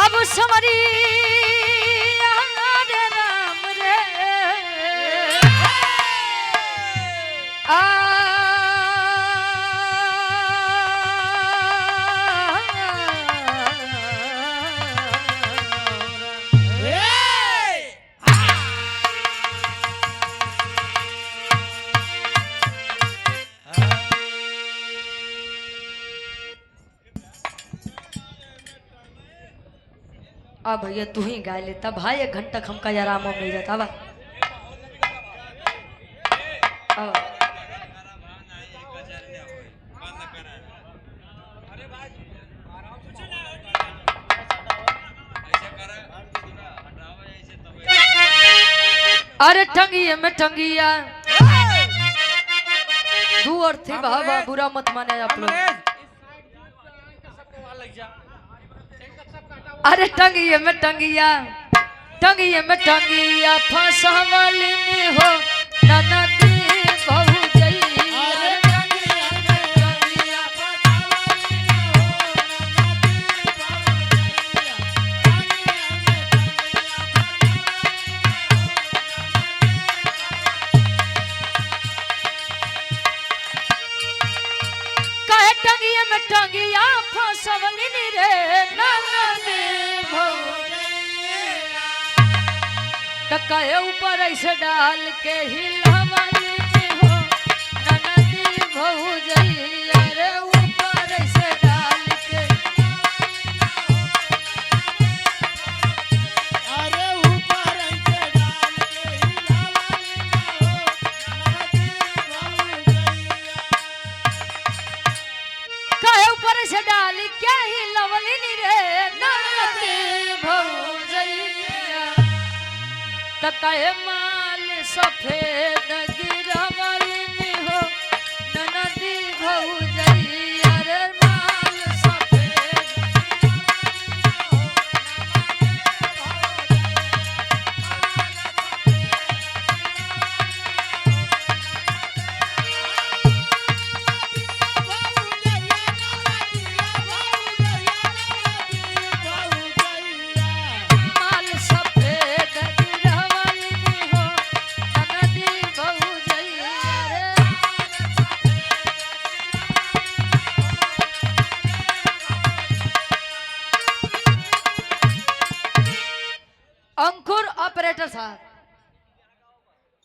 अब समरी रे राम रे अब भैया तू ही गा लेता भाई 1 घंटा हमका आराम मिल जाता बा अरे टंगिए में टंगिया दू और थी बाबा बुरा मत माने आप लोग। अरे टंगिए में टंगिया फंसा वाली हो ननदी बहु टंगिया फसवली रे ननदी टकाए ऊपर ऐसे डाल के हिलवाली हो ननदी बहु जइया रे ऊपर ऐसे डाल के अरे ऊपर ऐसे डाल के हिलवाली हो ननदी बहु काहे ऊपर ऐसे डाल के हिलवाली रे ननदी बहु तकाए माल सफेद गिरवाली हो ननदी बहु जइया रे माल सफेद माल सफेद अंकुर ऑपरेटर साहब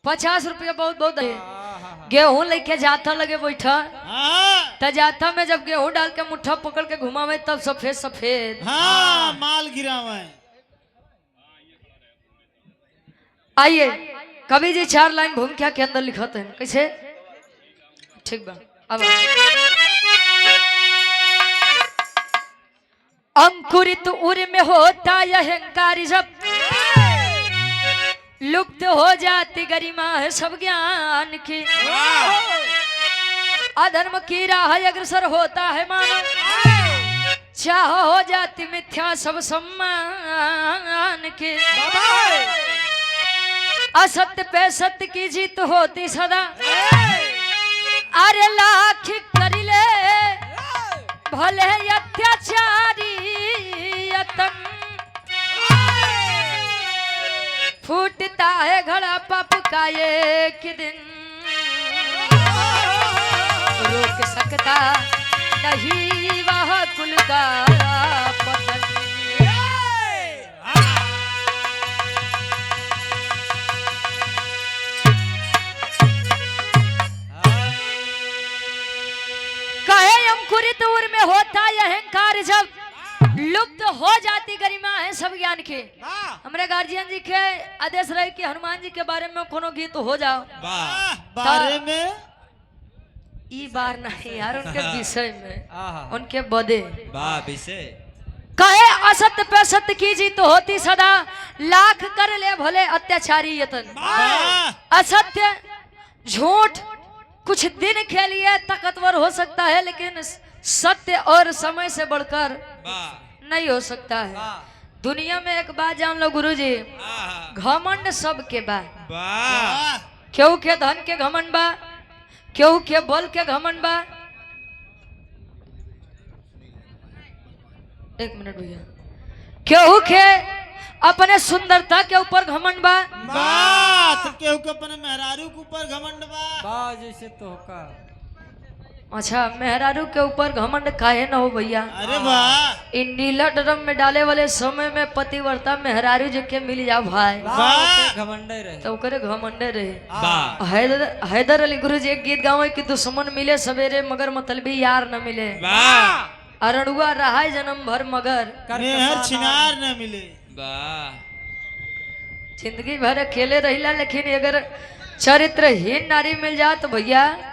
50 रुपया बहुत बहुत गेहूं लेके जाता लगे बैठा त जाता में जब गेहूं डाल के मुट्ठा पकड़ के घुमावे तब सफेद सफेद माल गिरावे। आइए कवि जी 4 लाइन भूमिका के अंदर लिखते हैं कैसे ठीक बा अब अंकुरित उर में होता यह अहंकार जब लुप्त हो जाती गरिमा है सब ज्ञान की अधर्म की राह अग्रसर होता है मानव चाह हो जाती मिथ्या सब सम्मान की असत्य पे सत्य की जीत होती सदा अरे लाख कर ले भले अत्याचारी यतन फूटता है घड़ा पाप का एक दिन रोक सकता नहीं वह कुल का पतन। कहे अंकुरित उर में होता है अहंकार जब लुप्त हो जाती गरिमा है सब ज्ञान के। हमारे गार्जियन जी के आदेश रहे कि हनुमान जी के बारे में कोनो गीत हो जाओ बारे में ई बार नहीं यार उनके विषय में उनके बदे विषय कहे असत्य पे सत्य की जीत होती सदा लाख कर ले भले अत्याचारी यतन। असत्य झूठ कुछ दिन के लिए ताकतवर हो सकता है लेकिन सत्य और समय से बढ़कर नहीं हो सकता है। दुनिया में एक बात जान लो गुरुजी घमंड सबके बा केहू के धन के घमंड बा केहू के बल के घमंड बा। एक मिनट भैया केहू के अपने सुंदरता के ऊपर घमंड बा, बात केहू के अपने मेहरारू के ऊपर घमंड बा। जैसे तो का अच्छा मेहरारू के ऊपर घमंड काहे न हो भैया। अरे वाह, इन नीला ड्रम में डाले वाले समय में पतिव्रता मेहरारू जो के मिल जा भाई घमंडे रहे तो ओकरे घमंडे रहे। वाह, हैदर अली गुरु जी एक गीत गावे कि दुश्मन मिले सवेरे मगर मतलबी यार न मिले, वाह, अरणुआ रहा जन्म भर मगर मेहर छिनार न मिले। वाह, जिंदगी भर अकेले रहिला, लेकिन अगर चरित्रहीन नारी मिल जाए तो भैया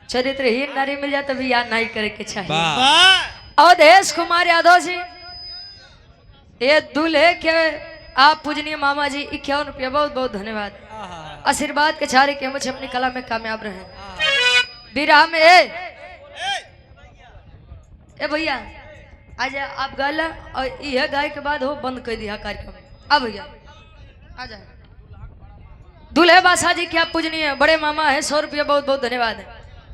चरित्रहीन नारी मिल जाए तो बियाह नहीं करे के चाहिए। वाह, अवधेश कुमार यादव जी ये दूल्हे के आप पूजनीय मामा जी 51 रुपया बहुत बहुत धन्यवाद। आशीर्वाद के छारे के मुझे अपनी कला में कामयाब रहे। विराह में ए भैया आज आप गाला और यह गाय के बाद हो बंद कर दिया कार्यक्रम। अब भैया आ जाए दूल्हे बादशाह जी क्या पूजनीय बड़े मामा है 100 रुपया बहुत बहुत धन्यवाद।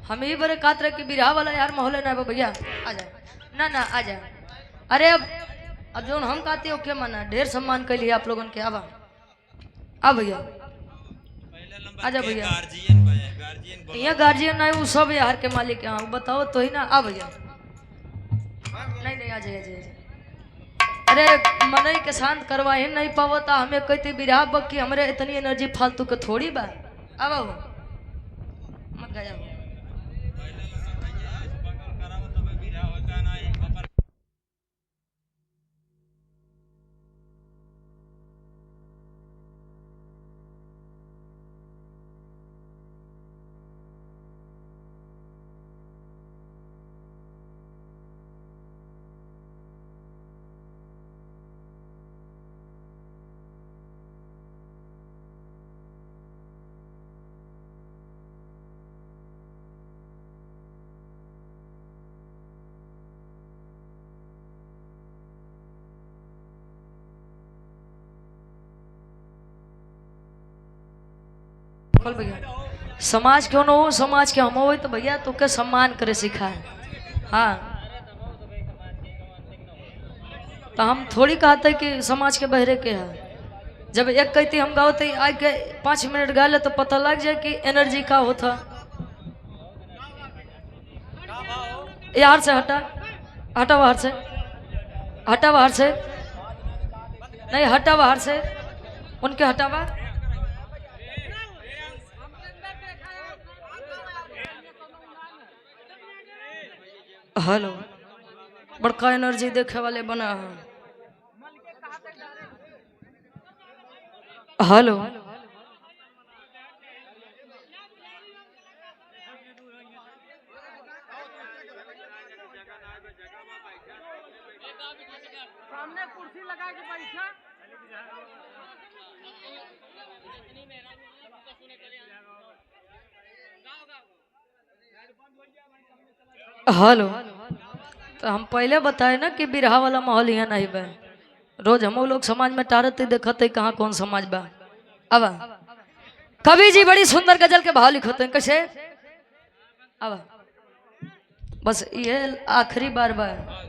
हम ही बड़े कातरे की बिरहा वाला यार माहौल है ना भैया आ जाए ना ना आ जाए। अरे अब जो हम कहते हो क्या माना ढेर सम्मान कर लिया आप लोगों के। अब भैया आजा भैया यहाँ गार्जियन नहीं वो सब यार के मालिक यहाँ वो बताओ तो ही ना। आ भैया नहीं नहीं आ जाइए। अरे मनई के शांत करवा ही नहीं पावता हमें कहते बिरहा बक्की हमरे इतनी एनर्जी फालतू के थोड़ी बा। अब मत गया भैया समाज क्यों न हो समाज के हम हो तो भैया तो के सम्मान करे सिखा है। हाँ तो हम थोड़ी कहते कि समाज के बहरे के है। जब एक कहती हम गाओ तो आज के 5 मिनट गा ले तो पता लग जाए कि एनर्जी का होता। यार से हटा हटा बाहर से हटा बाहर से नहीं हटा बाहर से उनके हटावा। हेलो बड़का एनर्जी देखे वाले बना है। हेलो सामने कुर्सी लगा के बैठा हेलो तो हम पहले बताए ना कि बिरहा वाला माहौल यहाँ नहीं बा। रोज हम लोग समाज में टारते देखते कहाँ कौन समाज बा। अब कवि जी बड़ी सुंदर गजल के भाव लिखते हैं कैसे। अब बस ये आखिरी बार बा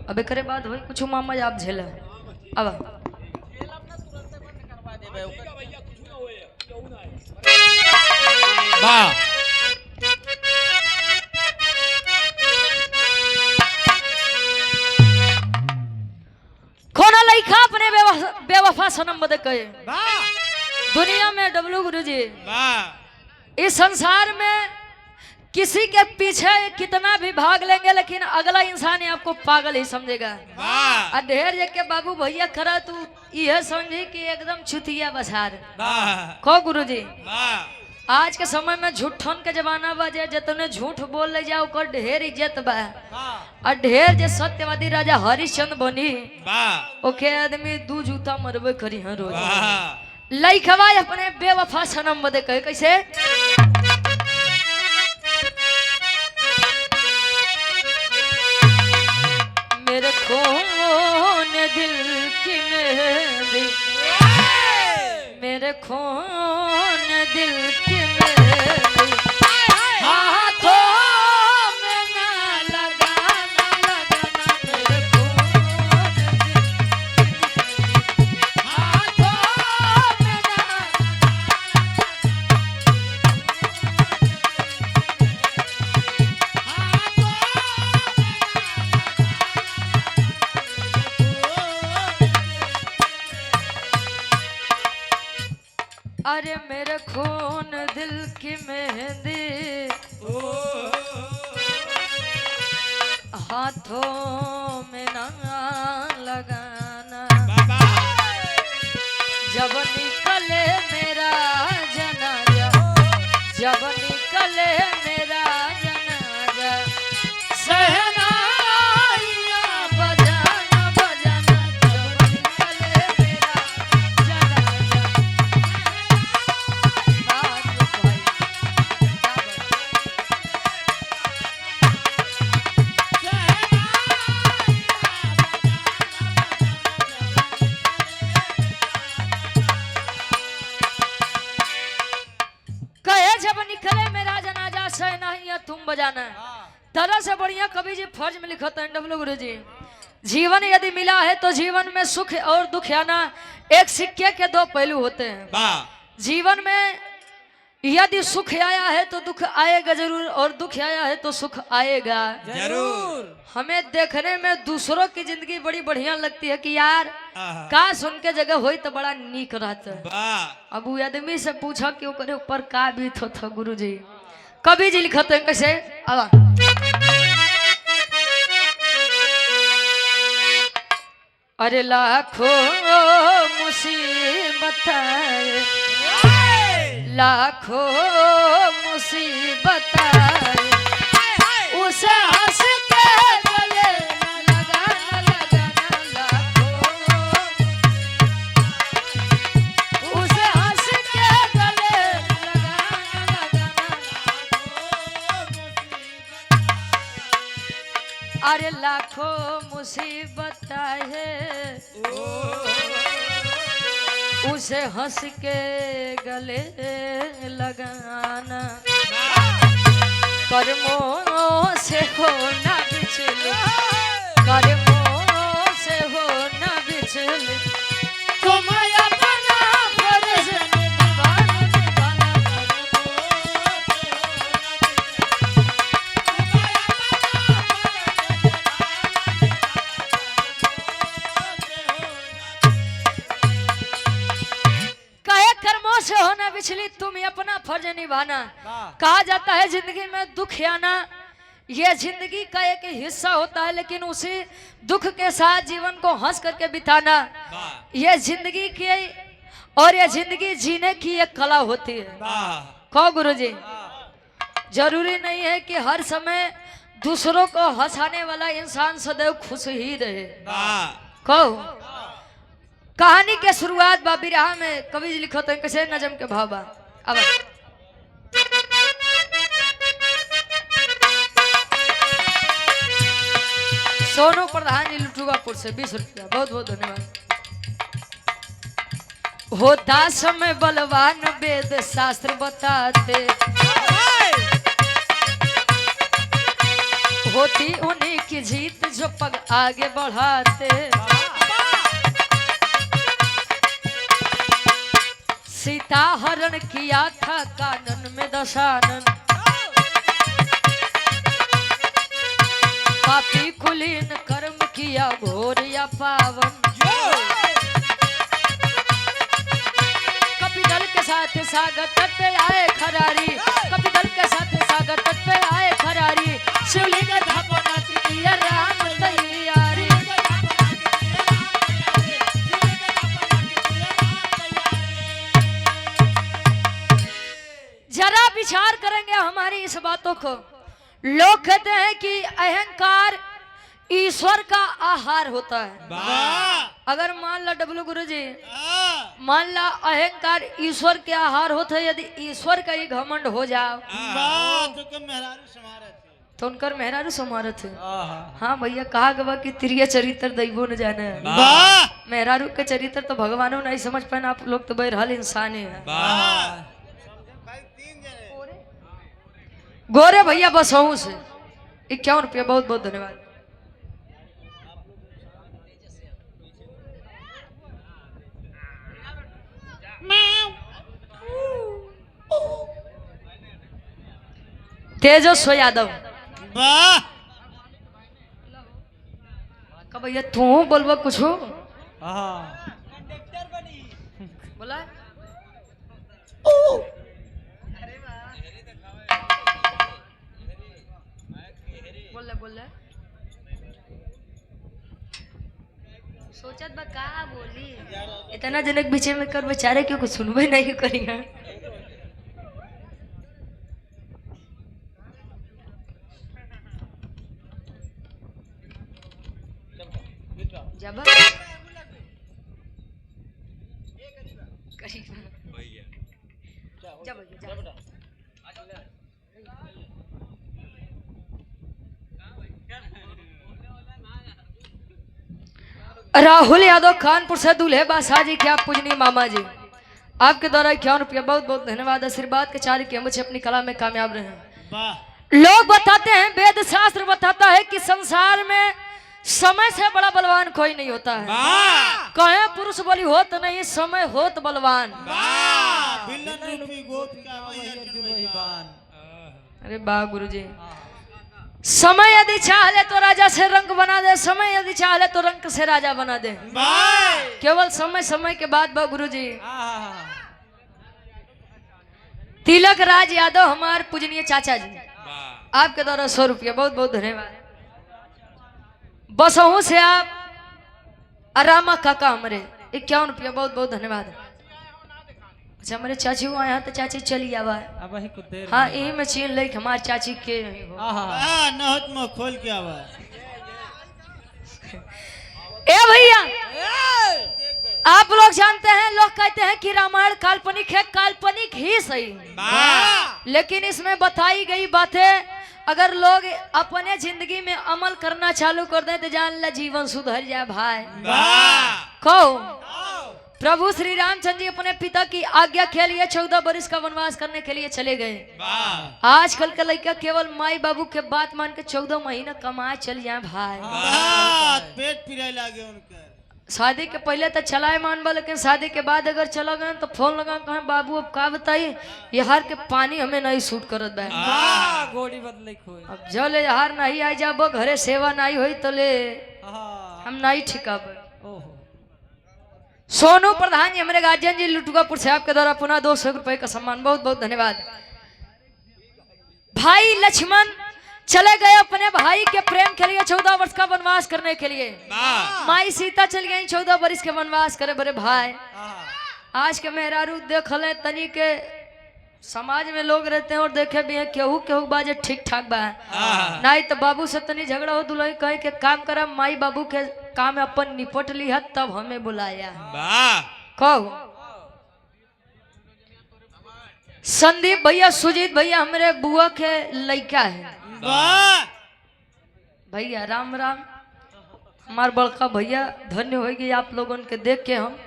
अब एक बाद हो कुछ मामा आप झेला। अब वाह, खोना लइखा अपने बेवफा सनम बदे कहे वाह, दुनिया में डब्लू गुरु जी वाह, इस संसार में किसी के पीछे कितना भी भाग लेंगे लेकिन अगला इंसान ही आपको पागल ही समझेगा। वाह, ढेर के बाबू भैया खरा तू यह समझी कि एकदम छुतिया बसार वाह, को गुरु जी। वाह, आज के समय में झूठन के जमाना बा जे जितने झूठ बोल ले जाओ ओकर ढेर इज्जत बा। और ढेर जे सत्यवादी राजा हरिश्चंद्र बनी वाह, ओके आदमी 2 जूता मरबे करी हर रोज। वाह, लइखवा अपने बेवफा सनम बदे कहे कैसे। मेरे खून दिल की मेहंदी मेरे खून दिल की मेहंदी हाथों में ना लगाना लगाना मेरे खून दिल अरे मेरे खून दिल की मेहंदी हाथों में ना लगाना, जब निकले मेरा जनाजा, जब निकले मेरा जनाजा, सहनाइयाँ बजाना बजाना, जब निकले मेरा जनाजा। भाई कहे जब निकले मेरा जनाजा, सहनाइयाँ तुम बजाना। तरह से बढ़िया कवि जी फर्ज में लिखते हैं डब्लू गुरु जी, जीवन यदि मिला है तो जीवन में सुख और दुख आना एक सिक्के के दो पहलू होते हैं। जीवन में यदि सुख आया है तो दुख आएगा जरूर, और दुख आया है तो सुख आएगा जरूर। हमें देखने में दूसरों की जिंदगी बड़ी बढ़िया लगती है कि यार काश उनके जगह होई तो बड़ा नीक रहता। अब वो आदमी से पूछा कि ओकरे ऊपर का बीत होता गुरु जी। कवि जी लिखते हैं कैसे, अब अरे लाखों मुसीबत लाखों मुसीबत उसे हंस के गले लगाना लगाना, लाखों उसे हंस के गले लगाना लगाना। अरे लाखों मुसीबत है उसे हंस के गले लगाना, कर्मों से हो न बिचल, कर्मों से हो न बिचल, तुम अपना फर्ज निभाना निभाना, कहे कर्मों से होना बिचली तुम अपना फर्ज निभाना। कहा जाता है जिंदगी में दुख आना ये जिंदगी का एक हिस्सा होता है, लेकिन उसी दुख के साथ जीवन को हंस करके बिताना ये जिंदगी की और ये जिंदगी जीने की एक कला होती है। कहो गुरुजी, जरूरी नहीं है कि हर समय दूसरों को हंसाने वाला इंसान सदैव खुश ही रहे। कहो कहानी के शुरुआत बा बिरहा में, कवि जी लिखते हैं कैसे नजम के भाव बा। अब सोनू प्रधान जी लुटुआपुर से 20 रुपया, बहुत बहुत धन्यवाद। होता समय बलवान वेद शास्त्र बताते, होती उन्हीं की जीत जो पग आगे बढ़ाते, सीता हरण किया था कानन में दशानन, पापी कुलीन कर्म किया घोर या पावन, कपिदल के साथ सागर तट पे आए खरारी, कपिदल के साथ सागर तट पे आए खरारी, शिवलिंग धापनाती किया राम तैयारी। जरा विचार करेंगे हमारी इस बातों को। लोग कहते हैं कि अहंकार ईश्वर का आहार होता है। अगर मान ला डब्लू गुरु जी, मान ला अहंकार ईश्वर के आहार होता है, यदि ईश्वर का ही घमंड हो जाओ तो उनकर मेहरारू समारत है। हाँ भैया, कहा गवा कि तिरिय चरित्र दैवो न जाने, मेहरारू के चरित्र तो भगवानों नहीं समझ पाए, आप लोग तो बहरहाल इंसान ही है। गोरे भैया बसहू से 51 रुपया, बहुत बहुत धन्यवाद। तेजस्व यादव, का भैया तू बोलबो कुछ बोला बोल रहा है? सोचत बा का बोली इतना जनक बीचे में कर बेचारे क्यों कुछ सुनबे नहीं करिया। जब राहुल यादव कानपुर से दूल्हे बादशाह जी के आप पूजनीय मामा जी, आपके द्वारा 51 रुपया बहुत बहुत धन्यवाद। आशीर्वाद के चार के मुझे अपनी कला में कामयाब रहे। वाह लोग बताते हैं, वेद शास्त्र बताता है कि संसार में समय से बड़ा बलवान कोई नहीं होता है। कहे पुरुष बलि होत नहीं, समय होत बलवान। बिलन रूपी गोप का जुलहिबान। अरे वाह गुरुजी, समय यदि चाहे तो राजा से रंग बना दे, समय यदि चाहे तो रंग से राजा बना दे। केवल समय समय के बाद बा गुरुजी। तिलक राज यादव हमारे पूजनीय चाचा जी, आपके द्वारा 100 रुपया बहुत बहुत धन्यवाद। बसहू से आप अरामा काका हमारे 51 रुपया बहुत बहुत धन्यवाद। अच्छा हमारे चाची को आया तो चाची चली आवा अब ही कुछ देर हाँ यही में चीन ले हमारे चाची के नहीं हो। नहत में खोल के आवा। ए भैया आप लोग जानते हैं, लोग कहते हैं कि रामायण काल्पनिक है, काल्पनिक ही सही, लेकिन इसमें बताई गई बातें अगर लोग अपने जिंदगी में अमल करना चालू कर दें तो जान ला जीवन सुधर जाए भाई। कहो प्रभु श्री रामचंद्र जी अपने पिता की आज्ञा के लिए 14 वर्ष का वनवास करने के लिए चले गए। आजकल के लड़का केवल माई बाबू के बात मान के 14 महीना कमाए चल जाए भाई। पेट पिराए लागे उनके। शादी के पहले तो चलाए मान बा, लेकिन शादी के बाद अगर चला गए तो फोन लगा कहे बाबू अब का बताइए यार के पानी हमें नहीं सूट करत बा। गोड़ी बदले खोए। अब जो ले यार नहीं आई जाबो घरे सेवा नहीं हुई तो ले हम नहीं ठिकाब। सोनू प्रधान जी हमारे गार्जियन जी लुटुकापुर से आपके द्वारा पुनः 200 रुपए का सम्मान बहुत बहुत धन्यवाद। भाई लक्ष्मण चले गए अपने भाई के प्रेम के लिए 14 वर्ष का वनवास करने के लिए। माई सीता चल गई 14 वर्ष के वनवास करे बड़े भाई। आज के मेहरारू देख ले तनी के समाज में लोग रहते हैं और देखे भी हैं केहू केहू बाजे ठीक ठाक बा, नहीं तो बाबू से तनी झगड़ा हो दुल्हन कहे के काम करा माई बाबू के काम अपन निपट ली है तब हमें बुलाया। कहो संदीप भैया सुजीत भैया हमारे बुआ के लड़का है भैया। राम राम हमार बड़का भैया, धन्य होगी आप लोगों के देख के हम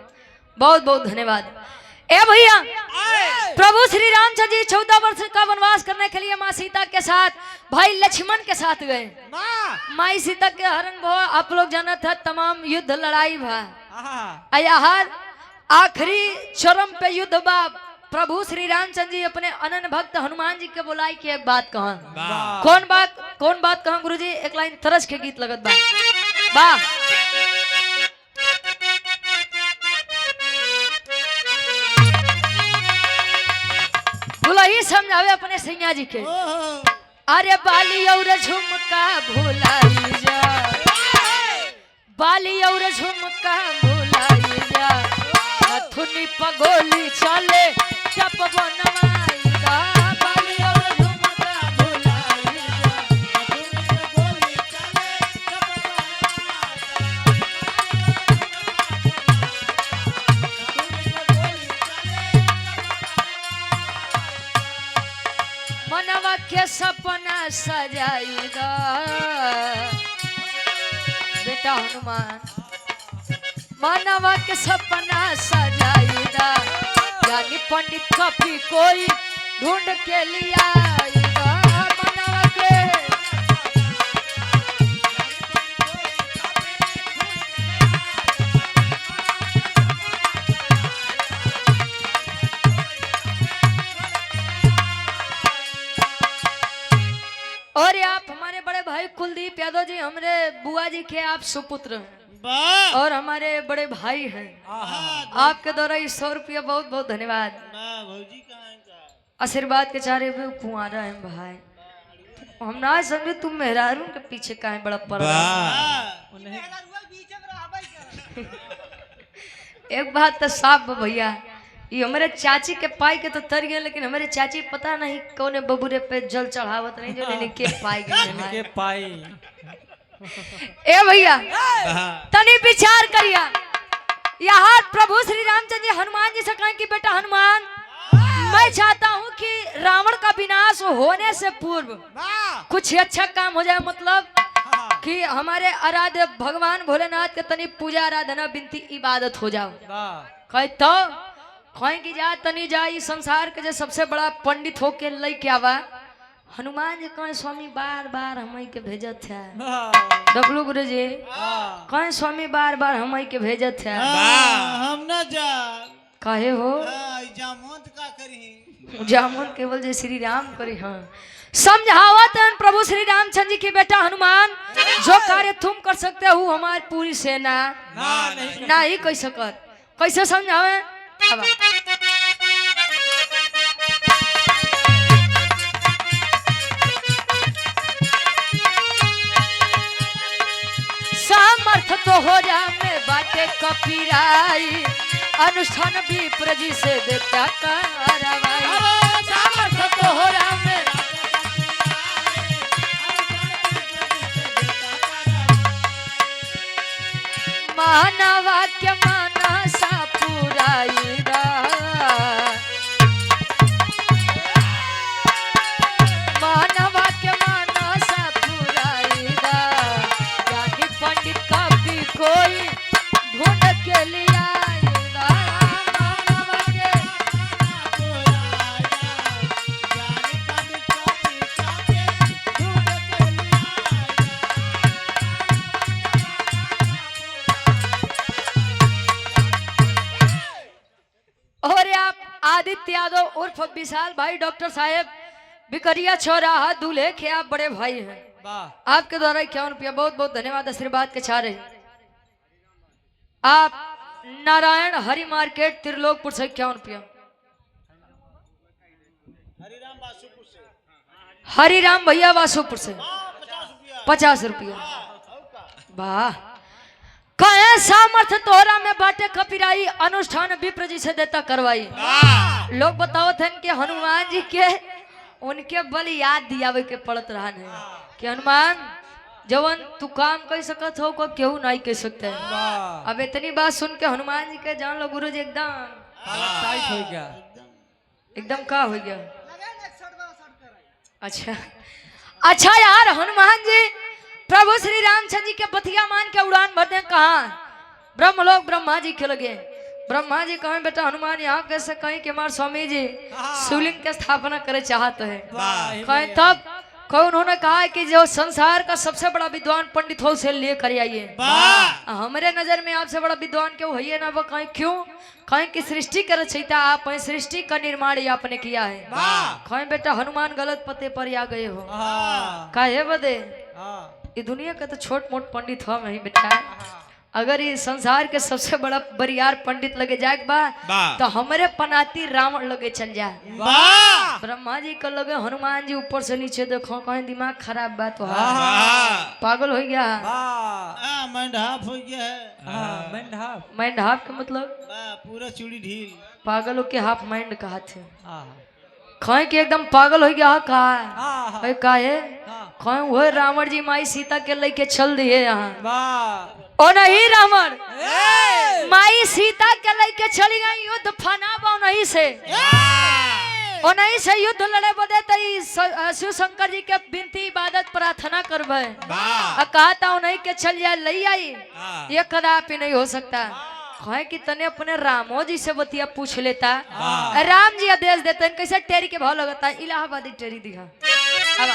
बहुत बहुत धन्यवाद। ए भैया प्रभु श्री रामचंद्र जी 14 वर्ष का वनवास करने के लिए माँ सीता के साथ भाई लक्ष्मण के साथ गए। माई सीता के हरण भो आप लोग जाना था, तमाम युद्ध लड़ाई भा हर आखिरी चरम पे युद्ध बा। प्रभु श्री रामचंद्र जी अपने अनन्य भक्त हनुमान जी के बुलाई के एक बात कहा। कौन बात कहा गुरु जी? एक लाइन तरस के गीत लगत बा। दुल्ही समझावे अपने सैया जी के, अरे बाली और झुमका भुलाई जा, बाली और झुमका भुलाई जा, नथुनी पगोली चले चप बनवाई गा, बाली और झुमका भुलाई जा, नथुनी पगोली चले मनवा के सपना सजाई दा। बेटा हनुमान मनवा के सपना सजाई दा, यानी पंडित कभी कोई ढूंढ के लिया मनवा के। और आप हमारे बड़े भाई कुलदीप यादव जी हमारे बुआ जी के आप सुपुत्र हैं और हमारे बड़े भाई हैं। आपके द्वारा 100 रुपया बहुत बहुत धन्यवाद। आशीर्वाद के चारे कुआरा है भाई, हम ना समझे तुम मेहरारू के पीछे काहे बड़ा पड़ रहा वाह उन्हें एक बात तो साफ बा भैया, ये हमारे चाची के पाई के तो तर गए, लेकिन हमारे चाची पता नहीं कौने बबूरे पे जल चढ़ावत नहीं जो नहीं के पाई के गए। पाई ए भैया वाह तनी विचार करिया, यहाँ प्रभु श्री रामचंद्र जी हनुमान जी से कहें कि बेटा हनुमान, मैं चाहता हूँ कि रावण का विनाश होने से पूर्व कुछ अच्छा काम हो जाए, मतलब कि हमारे आराध्य भगवान भोलेनाथ के तनी पूजा आराधना बिनती इबादत हो जाओ। कहे तो कहें कि जा तनी जा इस संसार के जो सबसे बड़ा पंडित हो के लई क्या बा। हनुमान जी कहें स्वामी बार बार हम के भेजत है, डबलू गुरु जी कहें स्वामी बार बार हम के भेजत है। हम ना जा काहे हो जामुन का करी जामुन केवल जय श्री राम करी। हाँ समझावत हैं प्रभु श्री रामचंद्र जी की बेटा हनुमान, जो कार्य तुम कर सकते हो हमारी पूरी सेना ना ही कह सकत। कैसे समझावे अब सामर्थ तो हो जा में बातें कपिराई, अनुष्ठान भी प्रजी से देता कार्रवाई। सामर्थ तो हो जा में माना वाक्य माना सा पुराईगा, माना वाक्य माना सा पुराईगा, ज्ञानी पंडित का भी कोई ढूंढ के लिया आएगा। माना वाक्य और आप आदित्य यादव उर्फ विशाल भाई डॉक्टर साहेब बिकरिया चौराहा दूल्हे के आप बड़े भाई हैं, आपके द्वारा 51 रुपया बहुत बहुत धन्यवाद आशीर्वाद के छारे। आप नारायण हरि मार्केट त्रिलोकपुर से 51 रुपया। हरिराम भैया वासुपुर से 50 रुपया। वाह कहे सामर्थ तोहरा में बाटे कपिराई, अनुष्ठान विप्र जी से देता करवाई। लोग बताओ थे कि हनुमान जी के उनके बल याद दियावे के पड़त रहा है कि हनुमान जवन तू काम कर सकत हो को केहू नहीं कह सकते है। अब इतनी बात सुन के हनुमान जी के जान लो गुरु जी एकदम टाइट हो गया, एकदम का हो गया। अच्छा अच्छा यार हनुमान जी प्रभु श्री रामचंद्र जी के बतिया मान के उड़ान भर दे। कहा ब्रह्मलोक ब्रह्मा जी के लगे। ब्रह्मा जी कहें बेटा हनुमान यहाँ कैसे कहें कि हमारे स्वामी जी शिवलिंग की स्थापना करे चाहते हैं। कहें तब कौन उन्होंने कहा कि जो संसार का सबसे बड़ा विद्वान पंडित हो उसे लिए कर आइए। हमारे नजर में आपसे बड़ा विद्वान क्यों है ना, वो कहें क्यों, कहें कि सृष्टि का रचयिता आप हैं, सृष्टि का निर्माण ही आपने किया है। कहें बेटा हनुमान गलत पते पर आ गए हो। काहे बदे ये दुनिया का तो छोट मोट पंडित हो नहीं बेटा, अगर ये संसार के सबसे बड़ा बरियार पंडित लगे जाए तो हमारे पनाती रावण लगे चल जाए। ब्रह्मा जी का लगे हनुमान जी ऊपर से नीचे देखो कहीं दिमाग खराब बात तो पागल हो गया। मंडहाफ हो गया है। माइंड हाफ का मतलब पूरा चूड़ी ढील। पागलों के हाफ माइंड कहा थे खाए के एकदम पागल हो गया। कहा का है खाए वो रावण जी माई सीता के लेके चल दिए यहाँ। ओ नहीं रावण माई सीता के लेके चली गई युद्ध फना नहीं से ओ नहीं से युद्ध लड़े बदे तई शिव शंकर जी के बिनती इबादत प्रार्थना करबे। कहा था नहीं के चल जाए लई आई, ये कदापि नहीं हो सकता। कहे कि तने अपने रामो जी से बतिया पूछ लेता, राम जी आदेश देते हैं कैसे टेरी के भाव लगता है। इलाहाबादी टेरी दिखा अब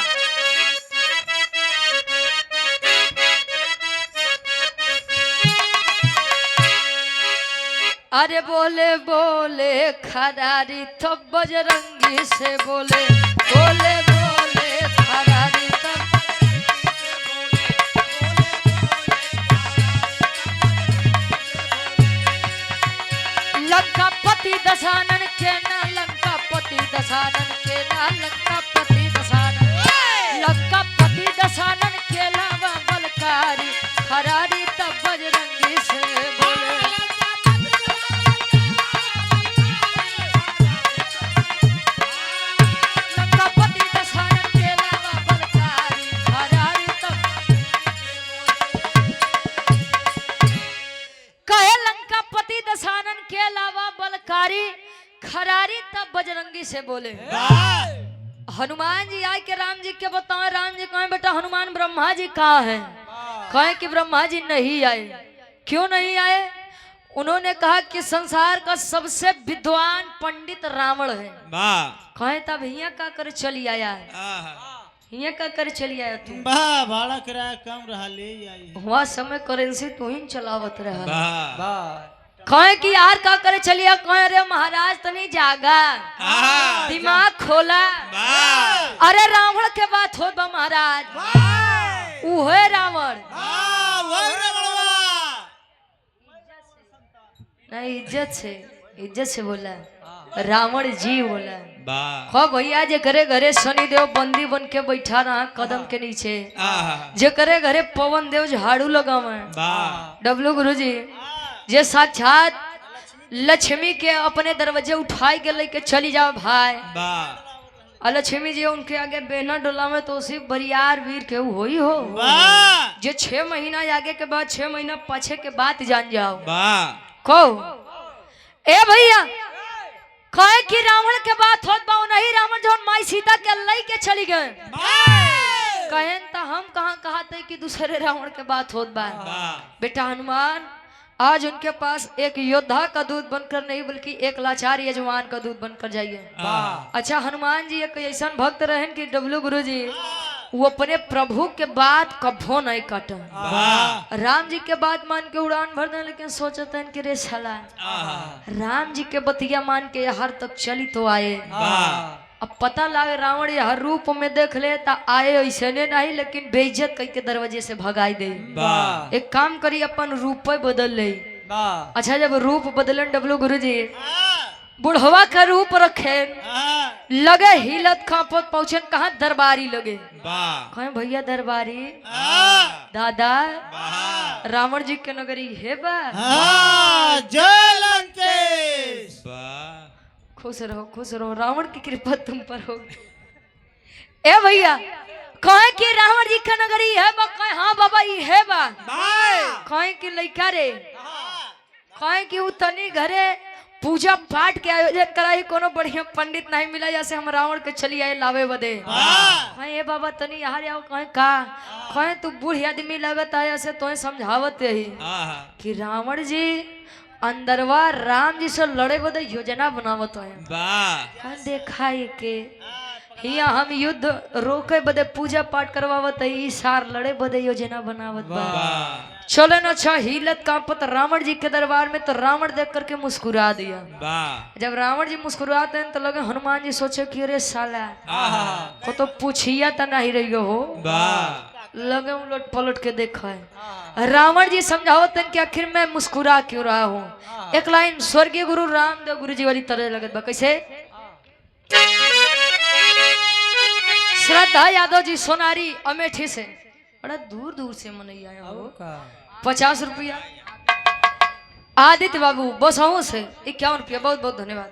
अरे बोले बोले खरारी तब बजरंगी से बोले बोले बोले खरारी तब लंकापति दशानन के ना लंकापति दशानन के ना लंकापति दशानन खरारी तब बजरंगी से बोले लंकापति दशहरन के लावा बलकारी खरारी तब कहे लंकापति दशहरन के अलावा बलकारी खरारी तब बजरंगी से बोले हनुमान जी आए के राम जी के बताओ। राम जी कहे बेटा हनुमान ब्रह्मा जी कहाँ हैं? कहे कि ब्रह्मा जी नहीं आए। क्यों नहीं आए? उन्होंने कहा कि संसार का सबसे विद्वान पंडित रावण है। कहे तब हिया का कर चली आया है, हिया का कर चली आया तू। भाड़ा किराया कम रहा ले आई हुआ समय करेंसी तू ही चलावत रहा। कहे कि यार का करे चलिए। कहे रे महाराज तनी जागा, दिमाग खोला। अरे रावण के बात हो बा महाराज, उहे रावण नहीं इज्जत से बोला, रावण जी बोला। खो भैया जे घरे घरे शनिदेव बंदी बन के बैठा रहा कदम के नीचे, जे करे घरे पवन देव झाड़ू लगावे, डब्लू गुरुजी जे साक्षात लक्ष्मी के अपने दरवाजे उठाई के लेके चली जाओ भाई। लक्ष्मी जी उनके आगे बेना डोला में तो सिर्फ बरियार वीर के होई हो। जे 6 महीना आगे के बाद 6 महीना पीछे के बात जान जाओ। कहो ए भैया कहे कि रावण के बात होत बा नहीं रावण जो माई सीता के लई के चली गए। कहें तो हम कहाँ कहते कि दूसरे रावण के बात होत बा। बेटा हनुमान आज उनके पास एक योद्धा का दूध बनकर नहीं बल्कि एक लाचार यजमान का दूध बनकर जाइए। अच्छा हनुमान जी एक ऐसा भक्त रहे कि डब्लू गुरु जी वो अपने प्रभु के बात कभो नहीं काटे। राम जी के बात मान के उड़ान भर दे, लेकिन सोचते हैं कि रे साला राम जी के बतिया मान के हर तक चली तो आए। अब पता लगे रावण ये हर रूप में देख ले ता आए ऐसे नहीं, लेकिन बेइज्जत करके दरवाजे से भगाई दे। एक काम करी अपन रूप बदल ले। अच्छा जब रूप बदलन डब्लू गुरु जी बुढ़वा का रूप रखे लगे हिलत खापत पहुंचे कहा दरबारी लगे। कहे भैया दरबारी दादा रावण जी के नगरी है बा। खुश रहो रावण की कृपा तुम पर हो। ए भैया कहे कि रावण जी के नगरी है बा। कहे हाँ बाबा ये है बा। कहे कि लइका रे कहे कि उ तनी घरे पूजा पाठ के आयोजन कराई कोनो बढ़िया पंडित नहीं मिला जैसे हम रावण के चली आए लावे बदे। कहे बाबा तनी यहाँ आओ। कहे का? कहे तू बूढ़ी आदमी लगत आया से तो समझावत ही कि रावण जी अंदरवा राम जी से लड़े बदे योजना बनावत है। देखा के हिया हम युद्ध रोके बदे पूजा पाठ करवावत है, सार लड़े बदे योजना बनावत बा। चले न अच्छा हिलत कांपत रावण जी के दरबार में तो रावण देख करके मुस्कुरा दिया। जब रावण जी मुस्कुराते हैं तो लगे हनुमान जी सोचे कि अरे साला वो तो पूछिया तो नहीं रही हो। लगे उलट पलट के देखा है। रावण जी समझावत हैं कि आखिर मैं मुस्कुरा क्यों रहा हूँ। एक लाइन स्वर्गीय गुरु रामदेव गुरु जी वाली तरह लगत बा। कैसे? श्रद्धा यादव जी सोनारी अमेठी से बड़ा दूर दूर से मनैया आया हो। 50 रुपया। आदित्य बाबू बसहू से 51 रुपया। बहुत बहुत धन्यवाद।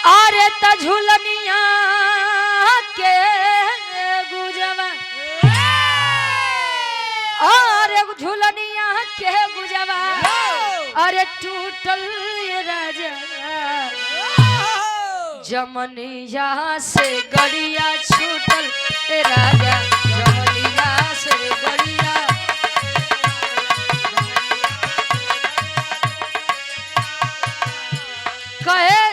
अरे तझुलनिया के गुजवा अरे झुलनिया के गुजवा अरे टूटल राजा जमनिया से गड़िया छूटल राजा जमनिया से गड़िया। कहे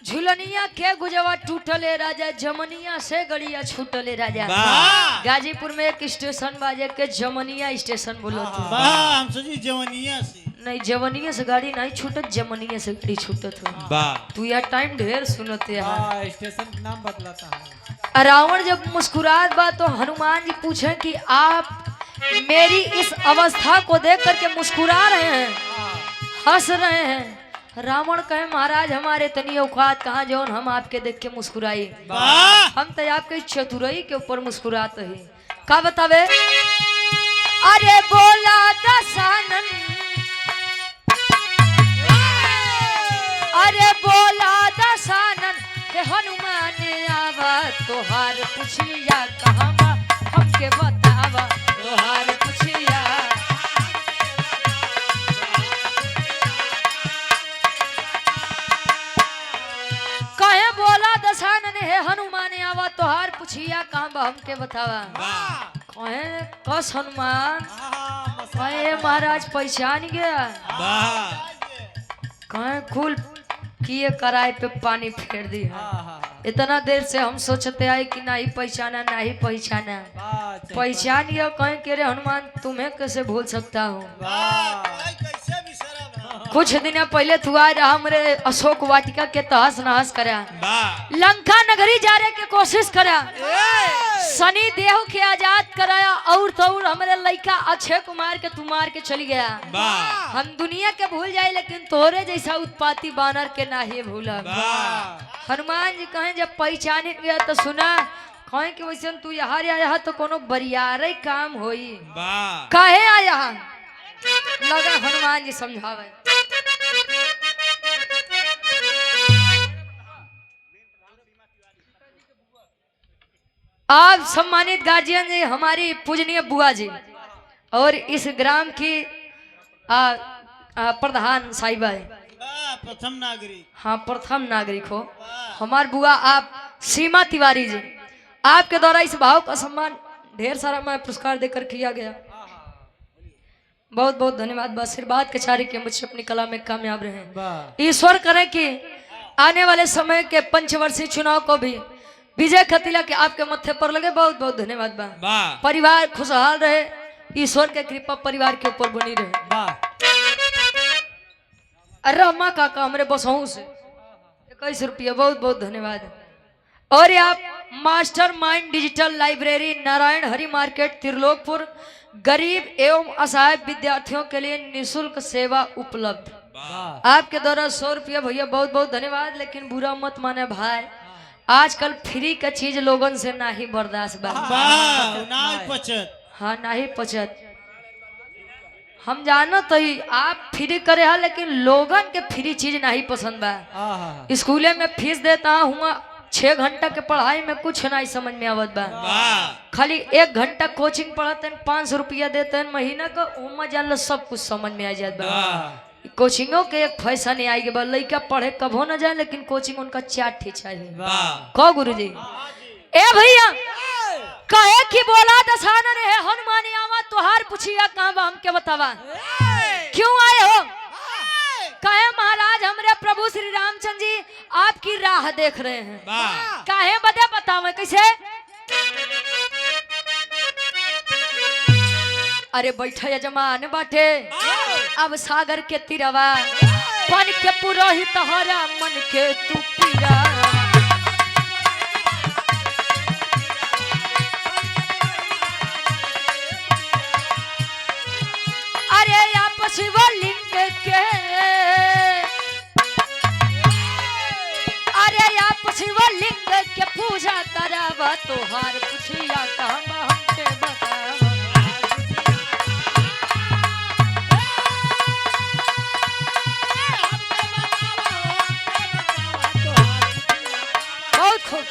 झुलनिया के गुजवा टूटले राजा जमनिया से गड़िया छूटले राजा। गाजीपुर में एक स्टेशन बाजे के जमनिया स्टेशन बोलो हम सोची जवनिया से नहीं, जवनिया से गाड़ी नहीं छूटत, जमनिया से गाड़ी छूटत हो। तू यार टाइम ढेर सुनते हैं। स्टेशन नाम बदलाता है। रावण जब मुस्कुरात बा तो हनुमान जी पूछे कि आप मेरी इस अवस्था को देख करके मुस्कुरा रहे हैं, हंस रहे हैं, रावण कहे महाराज हमारे तनी औकात कहाँ जौन हम आपके देख के मुस्कुराई। वाह हम तो आपके चतुराई के ऊपर मुस्कुराते हैं। का बतावे? अरे बोला दशानन, अरे बोला दशानन हे हनुमान आवा तोहार पुछिया कहाँ बा हमके बतावा तोहार पुछिया। कहे बोला दशानन हे हनुमान आवा तोहार पुछिया कहाँ बा हमके बतावा। कहे कस हनुमान, कहे महाराज पहचान गया। कहे कुल किए कराए पे पानी फेर दी है। इतना देर से हम सोचते आए कि नहीं पहचाना नहीं पहचाना, पहचान गया। कहें कि रे हनुमान तुम्हें कैसे भूल सकता हूँ। कुछ दिन पहले तू आ रहा हमरे अशोक वाटिका के तहस नहस करा, लंका नगरी जाने की कोशिश करा, शनि देव के आजाद कराया और तो और हमारे लड़का अक्षय कुमार के तू मार के चली गया। हम दुनिया के भूल जाए लेकिन तोरे जैसा उत्पाती बानर के ना ही भूला। हनुमान जी कहें जब पहचान गया तो सुना, कहें कि वैसे तू यहाँ आया तो कोनो बरियारे काम होई। काहे आया लगा हनुमान जी समझावे। आप सम्मानित गार्जियन जी, हमारी पूजनीय बुआ जी और इस ग्राम की प्रधान साहिबा है, प्रथम नागरिक। हाँ प्रथम नागरिक हो हमार बुआ आप सीमा तिवारी जी, आपके द्वारा इस भाव का सम्मान ढेर सारा मैं पुरस्कार देकर किया गया। बहुत बहुत धन्यवाद। आशीर्वाद के चारे के मुझसे अपनी कला में कामयाब रहे। ईश्वर करे कि आने वाले समय के पंचवर्षीय चुनाव को भी विजय खतीला के आपके मत्थे पर लगे। बहुत बहुत धन्यवाद बा। परिवार खुशहाल रहे, ईश्वर के कृपा परिवार के ऊपर बनी रहे। रमा काका हमरे बसों से 21 रुपया, बहुत बहुत धन्यवाद। और आप mastermind digital library Narayan Hari market Trilokpur, गरीब एवं असहाय विद्यार्थियों के लिए निःशुल्क सेवा उपलब्ध। आपके द्वारा 100 रुपया भैया, बहुत बहुत धन्यवाद। लेकिन बुरा मत माने भाई, आजकल फ्री का चीज लोगन से ना ही बर्दाश्त बा। हाँ ना ही पचत। हम जानो तो ही आप फ्री करे हैं लेकिन लोगन के फ्री चीज नहीं पसंद बा। स्कूले में फीस देता हूँ 6 घंटा के पढ़ाई में कुछ नहीं समझ में आवत बा। खाली 1 घंटा कोचिंग पढ़ाते हैं 500 रुपया देते हैं महीना का, उमा जान सब कुछ समझ में आ जात बा। कोचिंगों के एक पैसा नहीं आएगी बा। लड़का पढ़े कब हो न जाए लेकिन कोचिंग उनका चाट ही चाहिए। कहो गुरुजी। ए भैया कहे कि बोला दशानन है हनुमान आवा तोहार पुछिया कहाँ बा हमके बतावा। क्यों आए हो? कहे महाराज हमरे प्रभु श्री रामचंद्र जी आपकी राह देख रहे हैं। काहे बदे बतावे कैसे? अरे बैठा यजमान बाटे अब सागर के तिरवा, बन के पुरोहित हरा मन के तू पीरा। अरे आप शिवलिंग के, अरे आप शिवलिंग के पूजा करावा तोहार पुछिया कहवा हमके बतावा। बहुत खूब।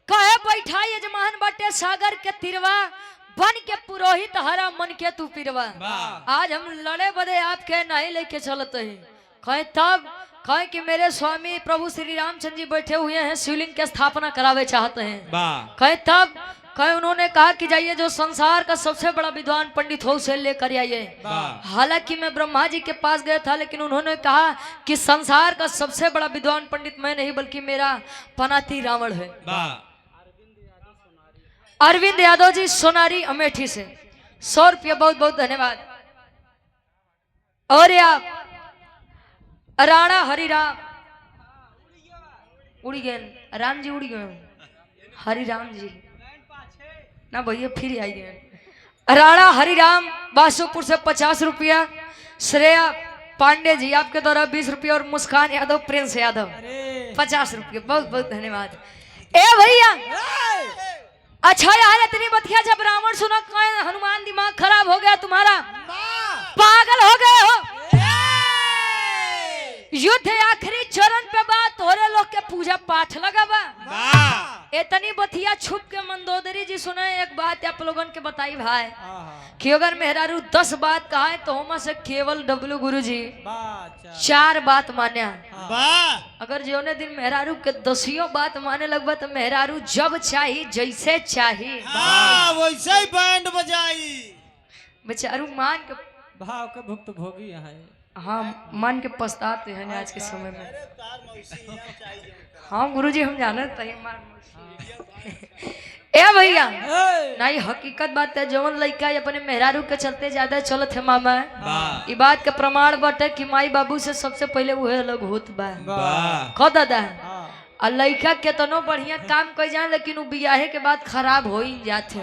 कहे बैठा यजमान बटे सागर के तिरवा, बन के पुरोहित हरा मन के तू पिरवा। आज हम लड़े बदे आपके नहीं लेके चलते हैं। कहे तब कहे कि मेरे स्वामी प्रभु श्री रामचंद्र जी बैठे हुए हैं, शिवलिंग की स्थापना करावे चाहते हैं। कहे तब कहे उन्होंने कहा कि जाइए जो संसार का सबसे बड़ा विद्वान पंडित हो उसे लेकर आइए। हालांकि मैं ब्रह्मा जी के पास गया था लेकिन उन्होंने कहा कि संसार का सबसे बड़ा विद्वान पंडित मैं नहीं बल्कि मेरा पनाती रावण है। अरविंद यादव जी सोनारी अमेठी से 100 रुपया, बहुत बहुत धन्यवाद। और आप राणा हरिराम उड़ी गए, राम जी उड़ी गए, हरिराम जी ना भैया फिर आई गए। राणा हरिराम बासुपुर से 50 रुपया, श्रेया पांडे जी आपके द्वारा 20 रुपया और मुस्कान यादव प्रिंस यादव 50 रुपये। बहुत बहुत धन्यवाद। ए भैया अच्छा यार इतनी बतिया जब रावण सुना कहे हनुमान दिमाग खराब हो गया तुम्हारा, पागल हो गए हो। युद्ध आखिरी चरण पे बात तोरे लोग के पूजा पाठ लगा बा। इतनी बतिया छुप के मंदोदरी जी सुने एक बात आप लोगन के बताई भाई कि अगर मेहरारू 10 बात कहा है तो हम से केवल डब्लू गुरु जी 4 बात मान्या। अगर जोने दिन मेहरारू के 10 बात माने लगभग तो मेहरारू जब चाही जैसे चाही वैसे ही बैंड बजाई। बेचारू मान के भाव के भुक्त भोगी है। हाँ मान के पछताते हैं आज के समय में। हाँ गुरुजी हम जानते हैं ए भैया नहीं हकीकत बात है जवन लड़का अपने मेहरारू के चलते ज्यादा चलत है मामा। ये बात का प्रमाण बाटे कि माई बाबू से सबसे पहले वह अलग होत बा खो दादा। और लड़का केतनो बढ़िया काम कर जाए लेकिन वो बियाहे के बाद खराब हो ही जाते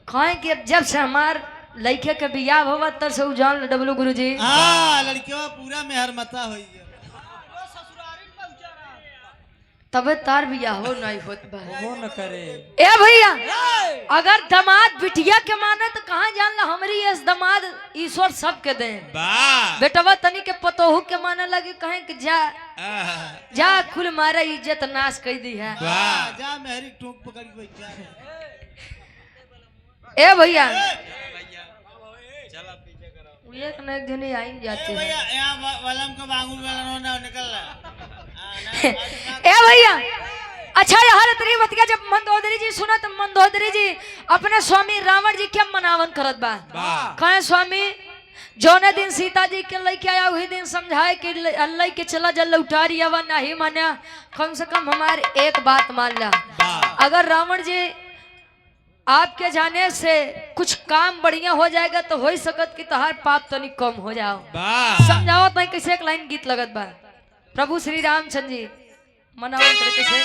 कहे कि जब से हमार लड़के के बियाह होगा तब से जान डब्लू गुरु जी लड़कियों पूरा मेहरमता हो तबे तार बियाह हो नहीं होत बा वो न करे। ए भैया अगर दामाद बिटिया के माने तो कहाँ जान ला हमारी इस दामाद ईश्वर सबके दे। बेटवा तनी के पतोहू के माने लगे कहे कि जा खुल मारे इज्जत नाश कर दी है। जा मेहरी टोक पकड़ के बैठ जा। ए भैया एक न एक दिन आई जाते हैं। ए भैया अच्छा यार इतनी बतिया जब मंदोदरी जी सुना तो मंदोदरी जी अपने स्वामी रावण जी के मनावन करत बा। कहे स्वामी जौने दिन सीता जी के लेके आया वही दिन समझाए कि अल्लाह के चला जल लौटारी आवा नहीं माना कम से कम हमारे एक बात मान ला। अगर रावण जी आपके जाने से कुछ काम बढ़िया हो जाएगा तो हो ही सकत कि तोहार पाप तो नहीं कम हो जाओ। समझाओ तो कैसे एक लाइन गीत लगत बा प्रभु श्री रामचंद्र जी मनावन करे कैसे।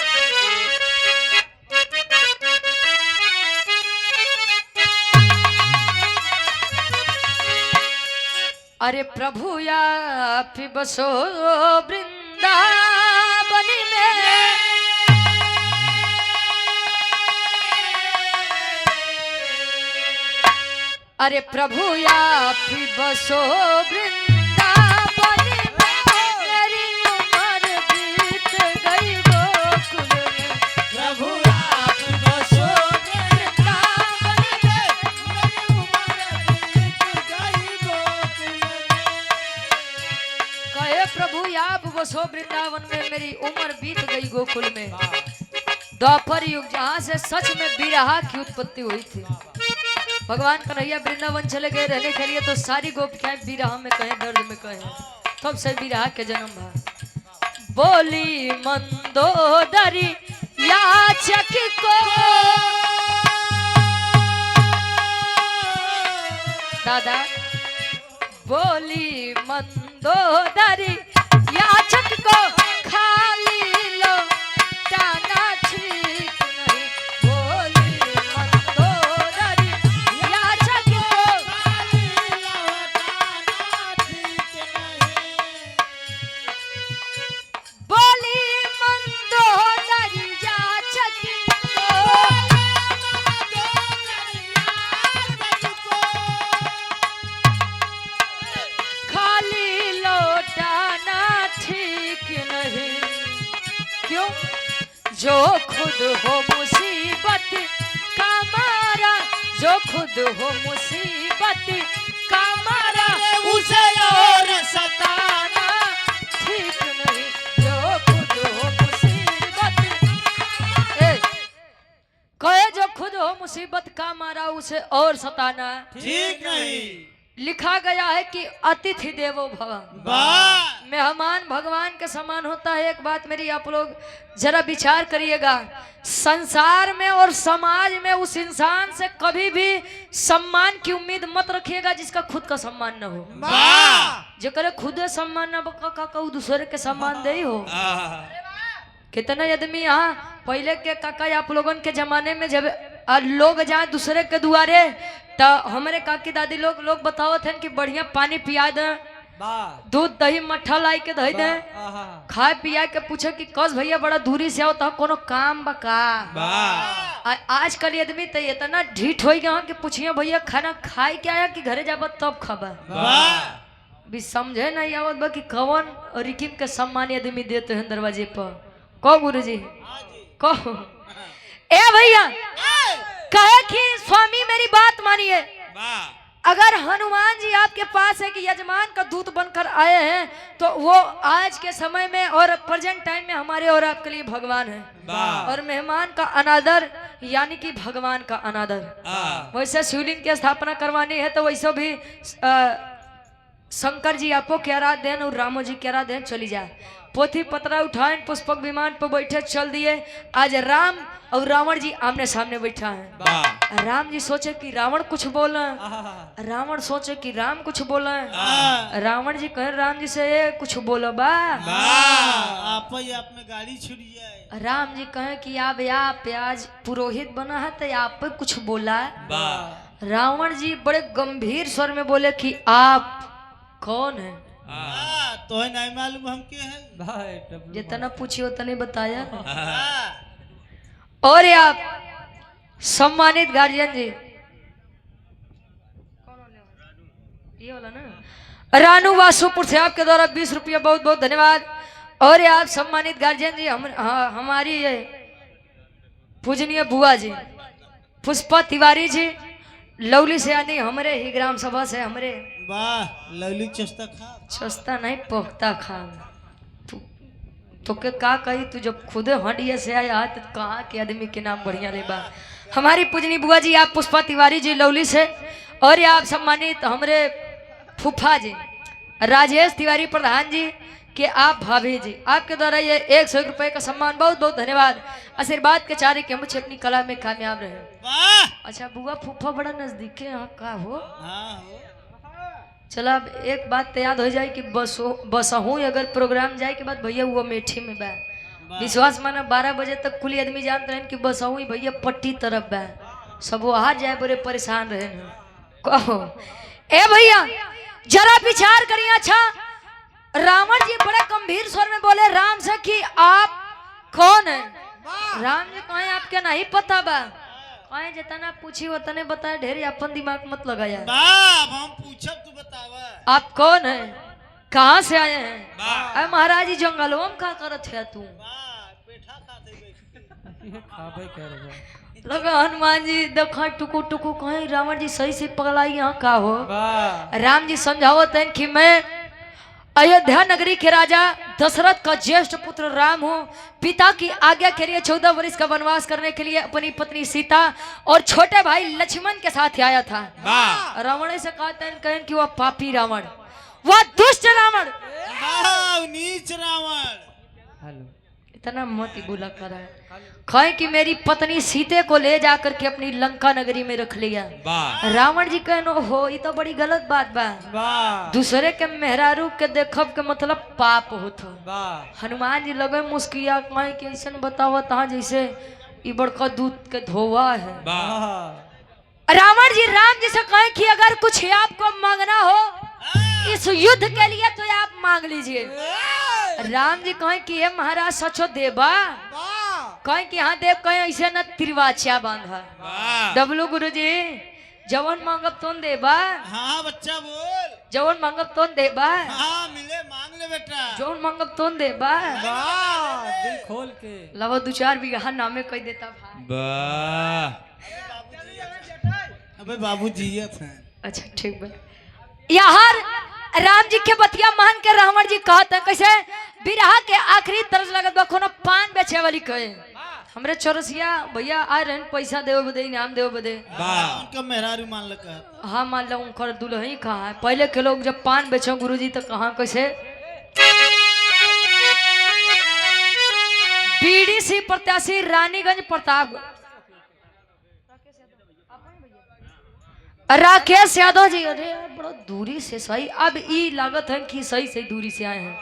अरे प्रभु आप बसो वृंदावन में अरे प्रभु आप बसो वृंदावन में मेरी उम्र बीत गई गोकुल में। प्रभु आप बसो वृंदावन में मेरी उम्र बीत गई गोकुल में। कहे प्रभु आप बसो वृंदावन में मेरी उम्र बीत गई गोकुल में। द्वापर युग जहाँ से सच में बिरहा की उत्पत्ति हुई थी। भगवान कन्हैया वृंदावन चले गए रहने के लिए तो सारी गोपियां बिरहा में कहे दर्द में कहे तब से बिरहा के जन्म भा। बोली मंदोदरी याचक को दादा बोली मंदोदरी याचक को खाली लो टाना ठीक नहीं। बोली मंदोदरी याचक को बोली मंदोदरी याचक खाली लौटाना ठीक नहीं। क्यों जो खुद हो मुसीबत का मारा जो खुद हो मुसीबत का मारा उसे और सताना ठीक नहीं। जो खुद हो मुसीबत कहे जो खुद हो मुसीबत का मारा उसे और सताना ठीक नहीं। लिखा गया है कि अतिथि देवो भव मेहमान भगवान के समान होता है। एक बात मेरी आप लोग जरा विचार करिएगा संसार में और समाज में उस इंसान से कभी भी सम्मान की उम्मीद मत रखिएगा जिसका खुद का सम्मान न हो। जो करे खुद सम्मान न का दूसरे के सम्मान दे हो। कितने आदमी यहाँ पहले के काका आप लोगन के जमाने में जब और लोग जाए दूसरे के दुआरे तो हमारे काकी दादी लोग लोग बतावत हैं कि बढ़िया पानी पिया दे, वाह दूध दही मट्ठा लाई के दही दे, आहा खाए पिया के पूछे कि कस भैया बड़ा दूरी से आओ तो कोनो काम बका। आजकल आदमी तो इतना ढीठ हो गया कि पूछिए भैया खाना खाए के आया कि घरे जाब तब खाबा। भी समझे नहीं आवत बा कि कौन रिकिम के सम्मान आदमी देते हैं दरवाजे पर। कहो गुरु जी कहो। ए भैया कहे कि स्वामी मेरी बात मानिए, अगर हनुमान जी आपके पास है कि यजमान का दूत बनकर आए हैं तो वो आज के समय में और प्रेजेंट टाइम में हमारे और आपके लिए भगवान है, और मेहमान का अनादर यानी कि भगवान का अनादर। वैसे शिवलिंग की स्थापना करवानी है तो वैसे भी शंकर जी आपको क्या रात देन और रामो जी क्या रात देन चली जाए। पोथी पत्रा उठाए पुष्पक विमान पर बैठे चल दिए। आज राम और रावण जी आमने सामने बैठा है। राम जी सोचे कि रावण कुछ बोला, रावण सोचे कि राम कुछ बोला, रावण जी कहे राम जी से ये कुछ बोलो बा, आप में गाड़ी छुड़ी जाए। राम जी कहे कि आप आज पुरोहित बना है तो आप पे कुछ बोला। रावण जी बड़े गंभीर स्वर में बोले कि आप कौन है? तो है नहीं मालूम हम के हैं। जितना पूछिए उतना बताया। और आप सम्मानित गार्जियन जी ये वाला ना रानू वासुपुर से आपके द्वारा 20 रुपया बहुत बहुत धन्यवाद। और आप सम्मानित गार्जियन जी हमारी ये पूजनीय बुआ जी पुष्पा तिवारी जी लवली से यानी हमारे ही ग्राम सभा से हमारे। वाह लवली चस्ता खा चस्ता नहीं पोखता खा तो के का कही तू जब खुद हंडिया से आया तो कहा के आदमी के नाम बढ़िया ले बा। हमारी पूजनी बुआ जी आप पुष्पा तिवारी जी लवली से। और आप सम्मानित हमारे फूफा जी राजेश तिवारी प्रधान जी कि आप भाभी जी आपके द्वारा ये 100 रुपए का सम्मान बहुत बहुत धन्यवाद। आशीर्वाद के चारे के मुझे अपनी कला में कामयाब रहे। अच्छा बुआ फूफा बड़ा नजदीक है यहाँ का हो। चलो अब एक बात तो याद हो जाए कि बसहूँ अगर प्रोग्राम जाए के बाद भैया वो मेठी में बा विश्वास माना 12 बजे तक कुल आदमी जानते रहे कि बसहूँ भैया पट्टी तरफ बा सब वहाँ जाए बड़े परेशान रहे न। कहो ए भैया जरा विचार करिए। अच्छा रावण जी बड़े गंभीर स्वर में बोले राम से कि आप कौन है? राम जी कहे आपके नहीं पता बा, कहे जितना पूछी उतने बताए, ढेर अपन दिमाग मत लगाया। हम पूछब तू बतावा आप कौन है, कहाँ से आए हैं? अरे महाराज जी जंगलों में का करत है तू? लगा हनुमान जी देखा टुकु टुकु कहे रावण जी सही से पगलाई यहाँ का हो। राम जी समझावत हैं कि मैं अयोध्या नगरी के राजा दशरथ का ज्येष्ठ पुत्र राम हूँ। पिता की आज्ञा के लिए 14 वर्ष का वनवास करने के लिए अपनी पत्नी सीता और छोटे भाई लक्ष्मण के साथ आया था। रावण से कहते हैं कहें कि वह पापी रावण, वह दुष्ट रावण, नीच रावण। इतना मत ही बुला कर है। कहे कि मेरी पत्नी सीते को ले जाकर के अपनी लंका नगरी में रख लिया। रावण जी कहनो हो ये तो बड़ी गलत बात बा, दूसरे के मेहरारू के देखब के मतलब पाप होता। हनुमान जी लगे मुस्किया कहे कि ऐसा बताओ तहा जैसे ये बड़का दूध के धोवा है। रावण जी राम जी से कहे कि अगर कुछ आपको मांगना हो इस युद्ध के लिए तो आप मांग लीजिए। राम जी कहे कि ये महाराज सचो देबा, कहे कि हाँ देव, कहे ऐसे न तिरवाचिया बांधा। डबलू गुरु जी जवन मांगब तो देबा। हाँ बच्चा बोल। जवन मांगब तो देबा। हाँ मिले मांग ले बेटा। जवन मांगब तो देबा। दिल खोल के लवा 2-4 बीघा नामे कह देता भाई। अबे बाबू जी है। अच्छा ठीक बा। यहाँ राम जी के बतिया मान के रावण जी कहते हैं कैसे बिरहा के आखिरी तरस लगत बा कोनो पान बेचे वाली कहे हमरे चौरसिया भैया आ रहे पैसा देवे बदे इनाम देवे बदे। उनका मेहरारू मान लगा। हाँ मान लो उनकर दुल्हन कहाँ है। पहले के लोग जब पान बेचो गुरुजी तो कहाँ कैसे बीडीसी प्रत्याशी रानीगंज प्रताप राकेश यादव जी। अरे यार बड़ा दूरी से सही, अब ई लागत है कि सही सही दूरी से आए हैं।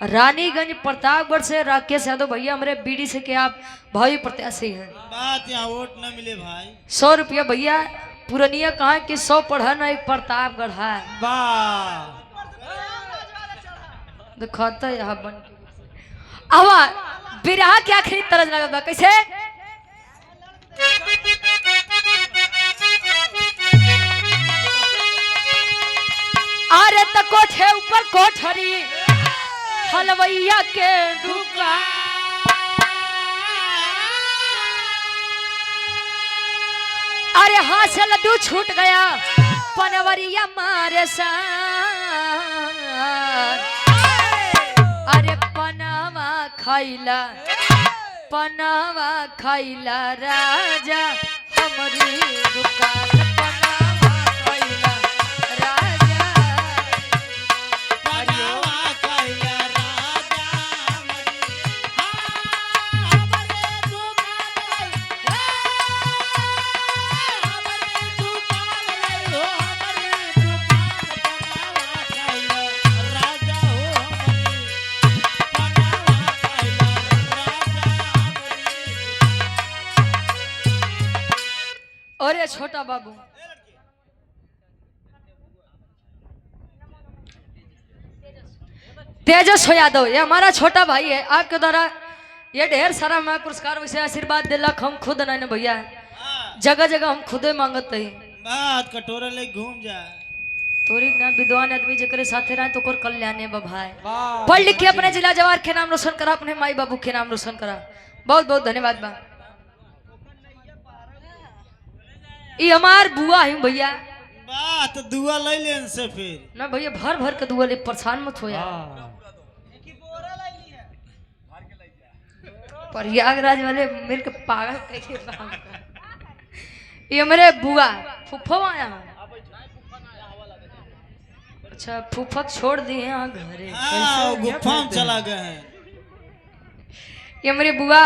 रानीगंज प्रतापगढ़ से राकेश यादव भैया हमारे बीडी से के आप भावी प्रत्याशी हैं। बात यहाँ वोट न मिले भाई। 100 रुपया भैया। पुरनिया कहा कि 100 पढ़ा ना एक प्रतापगढ़ है। वाह दिखाता यहाँ बन आवा बिरहा के आखिरी तरज लगा कैसे अरे त कोठे ऊपर कोठरी हलवैया के दुकान अरे हाथ से लड्डू छूट गया पनवरिया मारे साथ अरे पनावा खाइला राजा हमारी दुकान पनावा खाइला राजा पनावा खाइला राजा हमारे दुकान और ये छोटा बाबू तेजस यादव ये हमारा छोटा भाई है। आपके द्वारा ये ढेर सारा मैं पुरस्कार वैसे आशीर्वाद दिलक हम खुद नहीं भैया जगह जगह हम खुदे मांगते ही बात कटोरा ले घूम जा तोरी ना विद्वान आदमी जकरे साथे रहे तो कर कल्याणे भाई वाह पढ़ लिख के अपने जिला जवार के नाम रोशन करा अपने माई बाबू के नाम रोशन करा। बहुत बहुत धन्यवाद बा। ये हमार बुआ है भैया। बात दुआ ले लेन से फिर ना भैया भर भर के दुआ ले परेशान मत हो यार। वाह प्रयागराज वाले मिल के पागल कैसे ये मेरे बुआ फूफा आया है। अच्छा फूफा छोड़ दिए यहाँ घरे हाँ गुफा में चला गए हैं। ये मेरे बुआ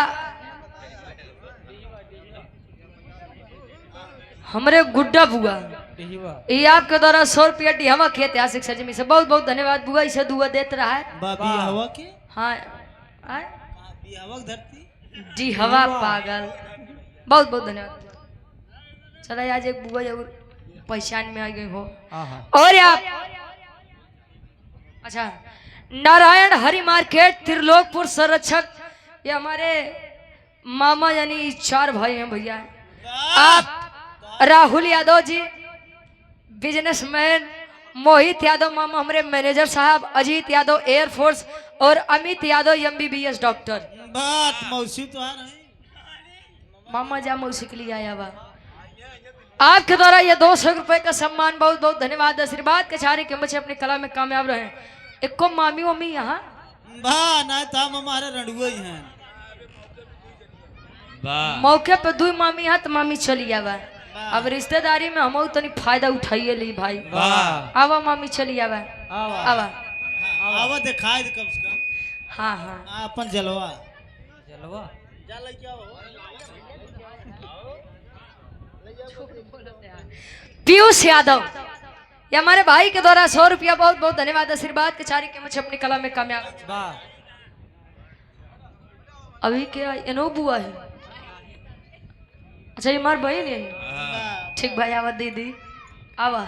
हमारे गुड्डा बुआ ये आपके द्वारा 100 रुपया डिहवा के ऐतिहासिक सरजमी से बहुत बहुत धन्यवाद बुआ इसे दुआ देते रहा है। बाबी हवा के हाँ बाबी हवा की धरती डिहवा पागल बहुत बहुत धन्यवाद। चला आज एक बुआ जरूर पहचान में आ गई हो। और आप अच्छा नारायण हरि मार्केट त्रिलोकपुर संरक्षक ये हमारे मामा यानी 4 भाई हैं भैया। आप राहुल यादव जी बिजनेसमैन, मोहित यादव मामा हमारे मैनेजर साहब, अजीत यादव एयरफोर्स और अमित यादव MBBS डॉक्टर। बात मौसी तो आ रहे मामा जा मौसी के लिए आया हुआ आपके द्वारा ये 200 रुपए का सम्मान बहुत बहुत धन्यवाद। आशीर्वाद के चारे के बच्चे अपनी कला में कामयाब रहे। एक को मामी मम्मी यहाँ बा ना था हमारे रंडुआ ही हैं। मौके पे 2 मामी यहाँ तो मामी चली आवा। अब रिश्तेदारी में हम तनी फायदा उठाइए ली भाई। आवा मामी चली आवा आवा आवा दिखाई दे कम से कम। हाँ हाँ अपन जलवा जलवा पीयूष यादव ये हमारे भाई के द्वारा 100 रुपया बहुत बहुत धन्यवाद। आशीर्वाद के चारे के मुझे अपनी कला में कामयाब। वाह अभी क्या इनो बुआ है। अच्छा ये हमारी बहन है। ठीक भाई आवा दीदी आवा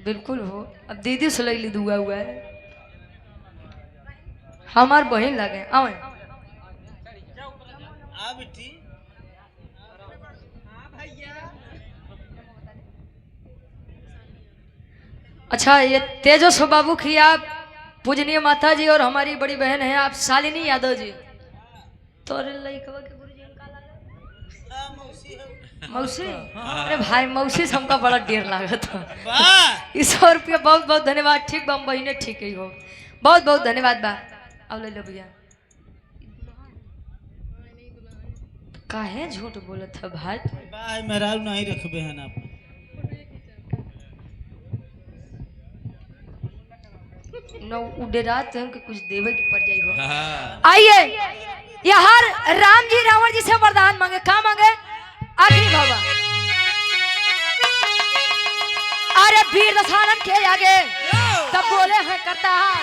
बिल्कुल हो। अब दीदी से ले ली दुआ हुआ है हमार बहन लगे आवे बेटी अच्छा ये तेजस बाबू की आप पूजनीय माता जी और हमारी बड़ी बहन है आप शालिनी यादव जी। तोरे लइकवा के गुरुजी का लगा मौसी। अरे भाई मौसी से हमका बड़ा देर लागत है। 100 रुपया बहुत बहुत धन्यवाद। ठीक बा बहने ठीक ही हो बहुत बहुत धन्यवाद बा। अब ले लो भैया काहे झूठ बोलत है भाई। भाई मेरा नहीं रखबे हैं आप न उड़े रात हम के कुछ देवे की पड़ जाई हो। आइए यहाँ राम जी रावण जी से वरदान मांगे। क्या मांगे आखिरी बाबा अरे वीर दशानन के आगे तब बोले हैं करतार,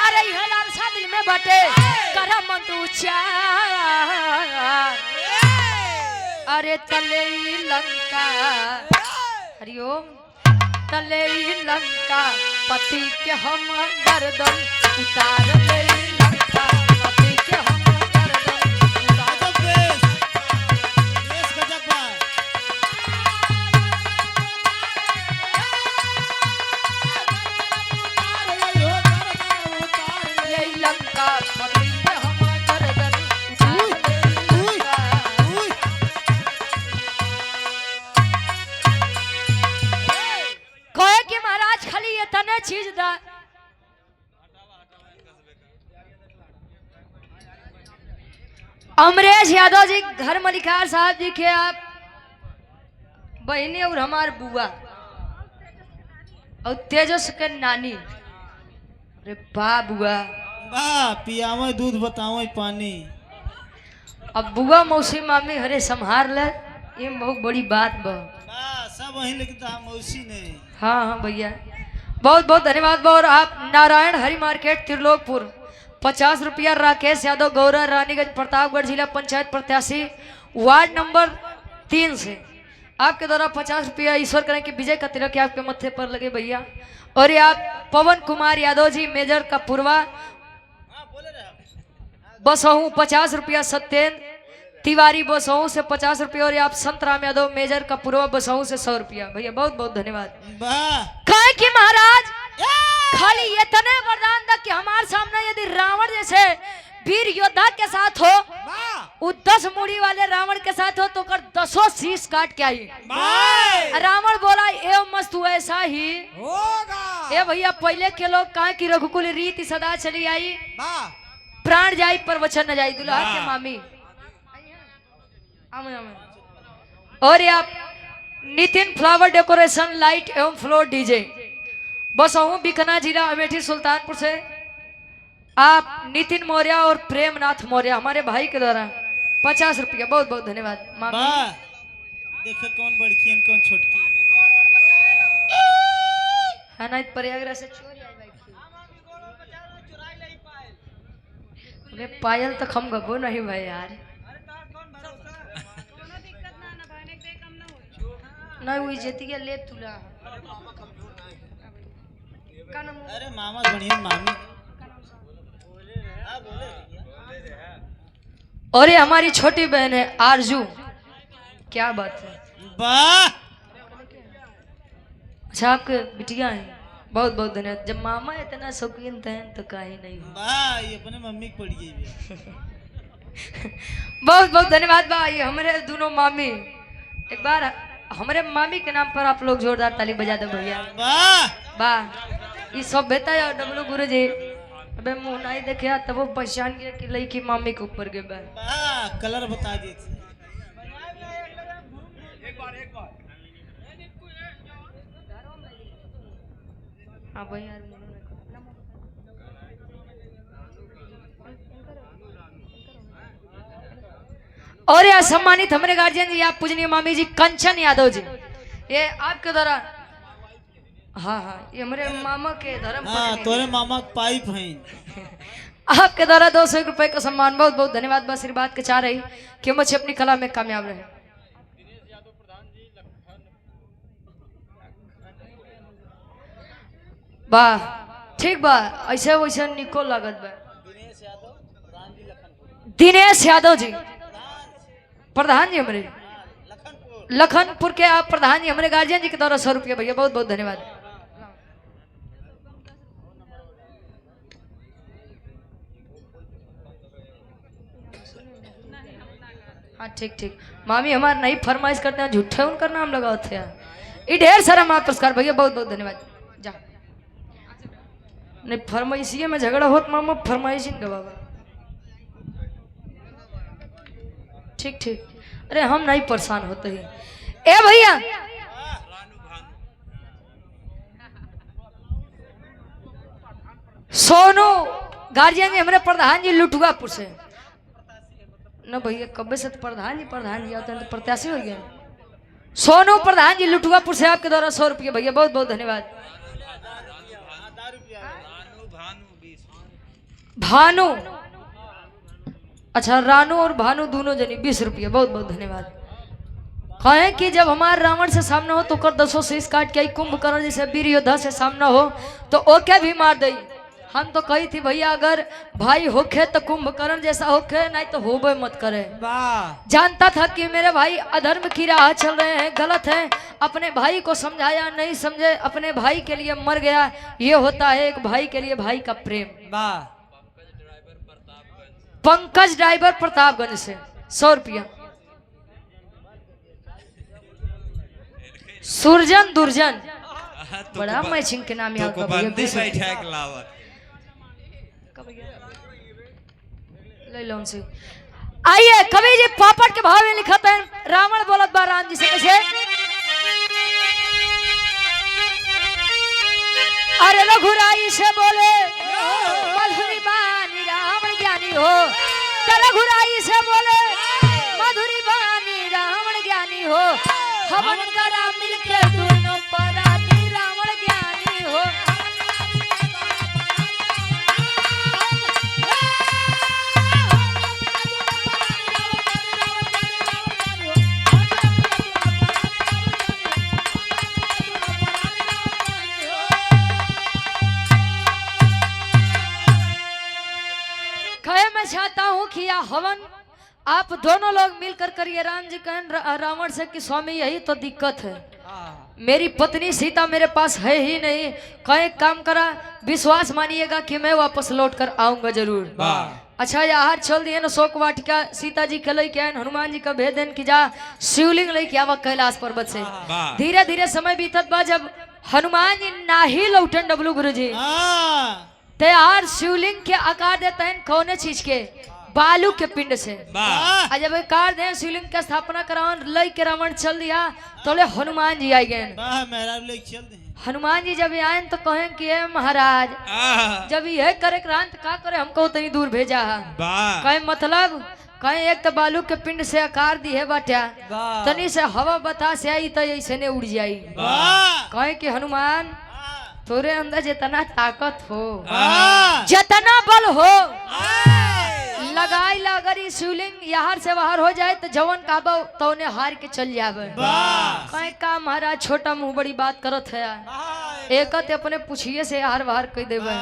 अरे यह लालसा दिल में बटे करा मन तू चार। अरे तले लंका हरिओम तले लंका पति के हम गर्दन उतार ले लंका पति के हम गर्दन उतार। देश गजब बा। ले लंका पति के हम गर्दन उतार ले लंका। कहे कि महाराज खाली ये तने चीज दा। अमरेश यादव जी घर मलिकार साहब जी के आप बहने और हमार बुआ और तेजस के नानी। अरे बा बुआ बा पियावे दूध बतावे पानी। अब बुआ मौसी मामी हरे संहार ले, ये बहुत बड़ी बात बा। बा सब वही लिखता हम मौसी ने। हाँ हाँ भैया बहुत बहुत धन्यवाद बा। और आप नारायण हरि मार्केट त्रिलोकपुर 50 रुपया राकेश यादव गौरा रानीगंज प्रतापगढ़ जिला पंचायत प्रत्याशी वार्ड नंबर 3 से आपके द्वारा 50 रुपया ईश्वर करें कि विजय का तिलक आपके मत्थे पर लगे भैया। और ये आप पवन कुमार यादव जी मेजर का पूर्वा बसहू 50 रुपया, सत्येंद्र तिवारी बसहू से 50 रुपया। और ये आप संत राम यादव मेजर का पूर्वा बसहू से 100 रुपया भैया बहुत बहुत धन्यवाद। कहे कि महाराज खाली ये तने वरदान दा कि हमारे सामने यदि रावण जैसे वीर योद्धा के साथ हो, वो 10 मुड़ी वाले रावण के साथ हो तो कर 10 शीश काट के आई। रावण बोला एवं मस्त ऐसा ही होगा। ए भैया पहले के लोग कहा कि रघुकुल रीति सदा चली आई, प्राण जाई पर वचन न जाई। दुल्हा के मामी और आप नितिन फ्लावर डेकोरेशन लाइट एवं फ्लोर डीजे बसहू बिकना जिला अमेठी सुल्तानपुर से आप नितिन मौर्य और प्रेमनाथ मौर्य हमारे भाई के द्वारा 50 रुपया बहुत बहुत धन्यवाद। मामी देखो कौन बड़की है कौन छोटकी है ना। प्रयागराज से चोरी आई भाई पायल तो खम गबो नहीं भाई यार नहीं हुई जेती के ले तुला। अरे मामा बढ़िया मामी। और ये हमारी छोटी बहन है आरजू। क्या बात है वाह। अच्छा आपके बिटिया हैं बहुत बहुत धन्यवाद। जब मामा इतना शौकीन थे तो कहीं नहीं वाह ये अपने मम्मी को पड़ गई। बहुत बहुत धन्यवाद बा। ये हमारे दोनों मामी एक बार हमारे मामी के नाम पर आप लोग जोरदार ताली बजा दो भैया। वाह वाह ये सब बेटा है डब्लू गुरु जी। अबे मुंह नहीं देखा तब वो पहचान गया कि लड़की मामी के ऊपर गए। वाह कलर बता दी। हाँ भाई यार और यह सम्मानित हमारे गार्जियन जी आप पूजनीय मामी जी कंचन यादव जी ये आपके द्वारा। हाँ हाँ ये हमारे मामा के धर्म तोरे मामा पाइप हैं। आपके द्वारा 200 रुपए का सम्मान बहुत बहुत धन्यवाद। बस आशीर्वाद के चाह रही कि मुझे अपनी कला में कामयाब रहे। वाह ठीक बा ऐसे वैसे निको लागत बा। दिनेश यादव जी प्रधान जी हमारे लखनपुर के आप प्रधान जी हमारे गार्जियन जी के द्वारा 100 रुपया भैया बहुत बहुत धन्यवाद। हाँ ठीक ठीक मामी हमारे नई फरमाइश करते हैं झूठे उनका नाम लगाओ थे ये ढेर सारा माँ पुरस्कार भैया बहुत बहुत धन्यवाद। जा नहीं फरमाइशी में झगड़ा होत मामा फरमाइशी गवावा। ठीक ठीक अरे हम नहीं परेशान होते हैं। ए भैया सोनू गार्जियन जी हमारे प्रधान जी लुटुआपुर से न भैया कब्बे से तो प्रधान जी आते हैं तो प्रत्याशी हो गए। सोनू प्रधान जी लुटुआपुर से आपके द्वारा 100 रुपये भैया बहुत बहुत धन्यवाद। भानु, अच्छा रानू और भानु दोनों जनी 20 रुपया। बहुत बहुत धन्यवाद। कहें कि जब हमारे रावण से सामना हो तो कर 200 शीश काट के आई, कुंभकर्ण जैसे वीर योद्धा से सामना हो तो ओके भी मार दई। हम तो कही थी भैया अगर भाई होखे तो कुंभकर्ण जैसा होखे, नहीं तो होबे मत करे। वाह जानता था कि मेरे भाई अधर्म की राह चल रहे हैं, गलत है। अपने भाई को समझाया, नहीं समझे, अपने भाई के लिए मर गया। ये होता है एक भाई के लिए भाई का प्रेम। वाह। पंकज ड्राइवर प्रतापगंज से 100 रुपया। सुरजन दुर्जन, बड़ा मैचिंग के नाम याद ले लो उनसे। आइए कवि जी पापड़ के भाव में लिखते हैं। रावण बोलत बा राम जी से कैसे, अरे रघुराई से बोले मधुरी बानी रावण ज्ञानी हो। रघुराई से बोले मधुरी बानी रावण ज्ञानी हो। हम करा मिलके दोनों पराती रावण ज्ञानी हो। मैं चाहता हूँ कि यह हवन आप दोनों लोग मिलकर करिए। राम जी कहें रावण से कि स्वामी यही तो दिक्कत है, मेरी पत्नी सीता मेरे पास है ही नहीं। कहीं काम करा, विश्वास मानिएगा कि मैं वापस लौट कर आऊंगा जरूर। अच्छा यार चल दिए ना शोक वाटिका, सीता जी के लेके आए, हनुमान जी का भेद देन की जा शिवलिंग लेके आवा कैलाश पर्वत से। धीरे धीरे समय बीतत बा, जब हनुमान जी नाही लौटन डबलू गुरु जी तैयार शिवलिंग के आकार देते हैं। कौने चीज के? बालू के पिंड से। जब आकार दे शिवलिंग की स्थापना करावन लई के रावण चल दिया तो हनुमान जी आई गए। हनुमान जी जब आए तो कहें कि महाराज जब यह करे का करे, हमको उतनी दूर भेजा है। कहे मतलब कहीं एक तो बालू के पिंड से आकार दी है बाटा, तनी से हवा बतास आई तो ऐसे ने उड़ जाई। कहे कि हनुमान तोरे अंदर जितना ताकत हो, जितना बल हो, लगाई अगर शिवलिंग यहाँ से बाहर हो जाए तो जवन काबा तो उन्हें हार के चल जावे। कहीं का महाराज छोटा मुंह बड़ी बात करत है, एक अपने पूछिए से हार बाहर कह देवे।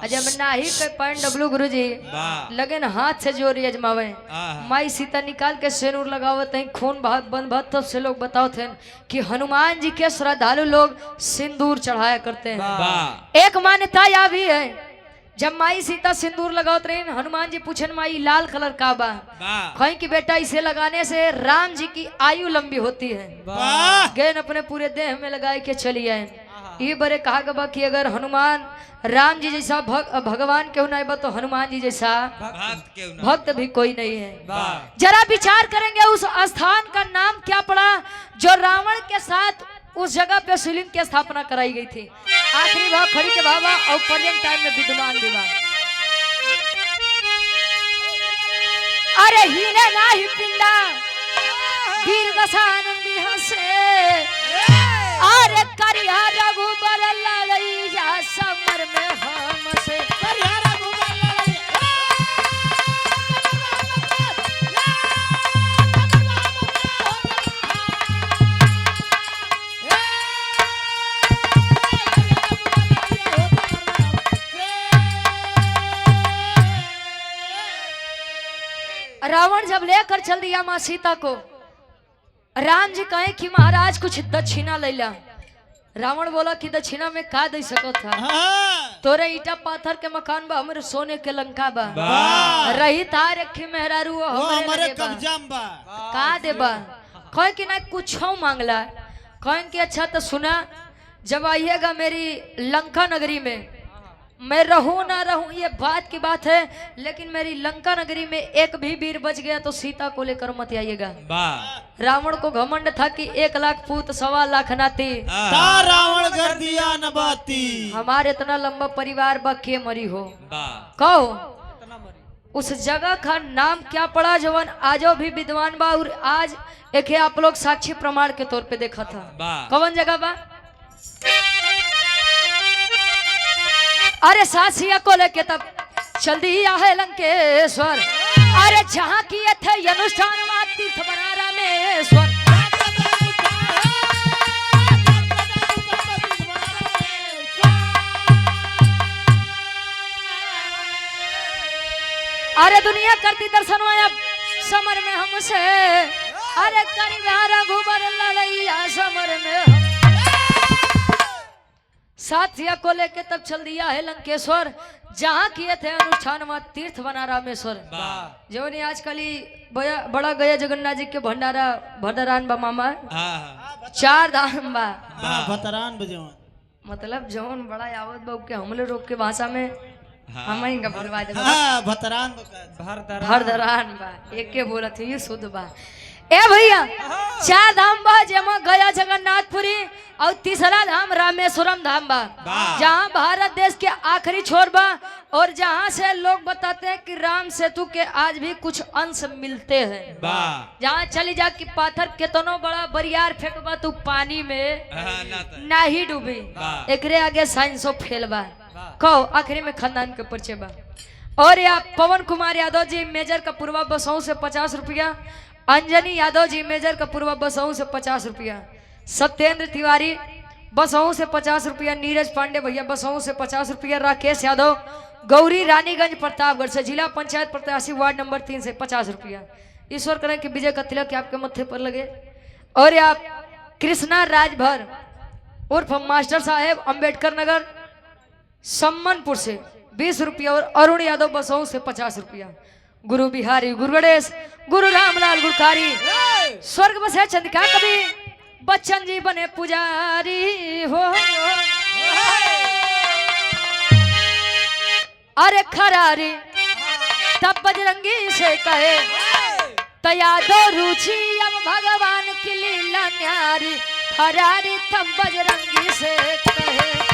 जब नाही कह पाए डबलू गुरु जी लगे न हाथ से जोर अजमावे, माई सीता निकाल के सेनूर लगावत है, खून बहात बंद बहात, तब से लोग बताओ थे कि हनुमान जी के श्रद्धालु लोग सिंदूर चढ़ाया करते हैं। एक मान्यता यह भी है जब माई सीता सिंदूर लगावत रही, हनुमान जी पूछन माई लाल कलर का बा, कहीं कि बेटा इसे लगाने से राम जी की आयु लंबी होती है। गए अपने पूरे देह में लगाए के चली आए। ये बड़े कहा गया कि अगर हनुमान राम जी जैसा भगवान क्यों नहीं बा तो हनुमान जी जैसा भक्त भी कोई नहीं है। जरा विचार करेंगे उस स्थान का नाम क्या पड़ा जो रावण के साथ उस जगह पे शिवलिंग की स्थापना कराई गई थी। आखिरी भाव खड़ी के बाबा और पर्यंत टाइम में विद्यमान विवाह। अरे हीने नाही पिंडा वीर दशानन बिहसे, अरे करिया रघुबर लड़ई जा समर में हमसे। रावण जब लेकर चल दिया माँ सीता को, राम जी कहे कि महाराज कुछ दक्षिणा ले ला। रावण बोला कि दक्षिणा में का दे सको था, तोरे ईटा पाथर के मकान बा, हमारे सोने के लंका बा, रही तार रखी मेहरारू हमारे कब्जा बा, का दे बा। कहे कि ना कुछ मांगला। कहे कि अच्छा तो सुना, जब आइएगा मेरी लंका नगरी में, मैं रहूं ना रहूं ये बात की बात है, लेकिन मेरी लंका नगरी में एक भी वीर बच गया तो सीता को लेकर मत आइएगा। रावण को घमंड था कि 1 लाख पूत 1.25 लाख नाती, रावण कर दिया नबाती, हमारे इतना लंबा परिवार बा के मरी हो। कहो उस जगह का नाम क्या पड़ा जवन आजो भी विद्वान बा, और आज एक आप लोग साक्षी प्रमाण के तौर पे देखा था। कौन जगह बा? अरे सासिया को लेके तब चल दिया है लंकेश्वर। अरे जहाँ किए थे ये अनुष्ठान वहाँ तीर्थ बना रामेश्वर। अरे दुनिया करती दर्शन आया समर में हमसे। अरे करिहारा घुबर ललैया समर में हम। साथिया को लेके तब चल दिया है लंकेश्वर। जहाँ किए थे अनुष्ठान वहाँ तीर्थ बना रामेश्वर। जो नहीं आजकल ही बड़ा गया जगन्नाथ जी के भंडारा भदरान बा मामा। 4 धाम बा भतरान बजवन मतलब जौन बड़ा आवत बा के हमले रोक के भाषा में हम ही का बोलवा दे। भतरान भरदरान बा एक के बोलत है ये शुद्ध बा। ए भैया 4 धाम बा जेमा गया जगन्नाथपुरी और तीसरा धाम रामेश्वरम धाम बा जहाँ भारत देश के आखिरी छोर बा और जहाँ से लोग बताते हैं कि राम सेतु के आज भी कुछ अंश मिलते हैं। जहाँ चली जा कि पाथर केतनो बड़ा बरियार फेंकबा तू पानी में नहीं डूबी। एकरे आगे साइंसो फेल बा। कहो आखिरी में खानदान के परिचय बा। और या पवन कुमार यादव जी मेजर का पूर्वा बसों से 50 रुपया। अंजनी यादव जी मेजर का पूर्वा बसों से 50 रुपया। सत्येंद्र तिवारी बसों से 50 रुपया। नीरज पांडे भैया बसों से 50 रुपया। राकेश यादव गौरी रानीगंज प्रतापगढ़ से जिला पंचायत प्रत्याशी वार्ड नंबर 3 से 50 रुपया। ईश्वर करें कि विजय का तिलक आपके मत्थे पर लगे। और आप कृष्णा राजभर उर्फ मास्टर साहेब अंबेडकर नगर सम्मनपुर से 20 रुपया। और अरुण यादव बसों से 50 रुपया। गुरु बिहारी गुरु गणेश गुरु रामलाल गुरकारी स्वर्ग बसे चंद्रिका कवि बच्चन जी बने पुजारी हो। अरे खरारी तब बजरंगी से कहे तया दो रुचि अब भगवान की लीला न्यारी। खरारी तब बजरंगी से कहे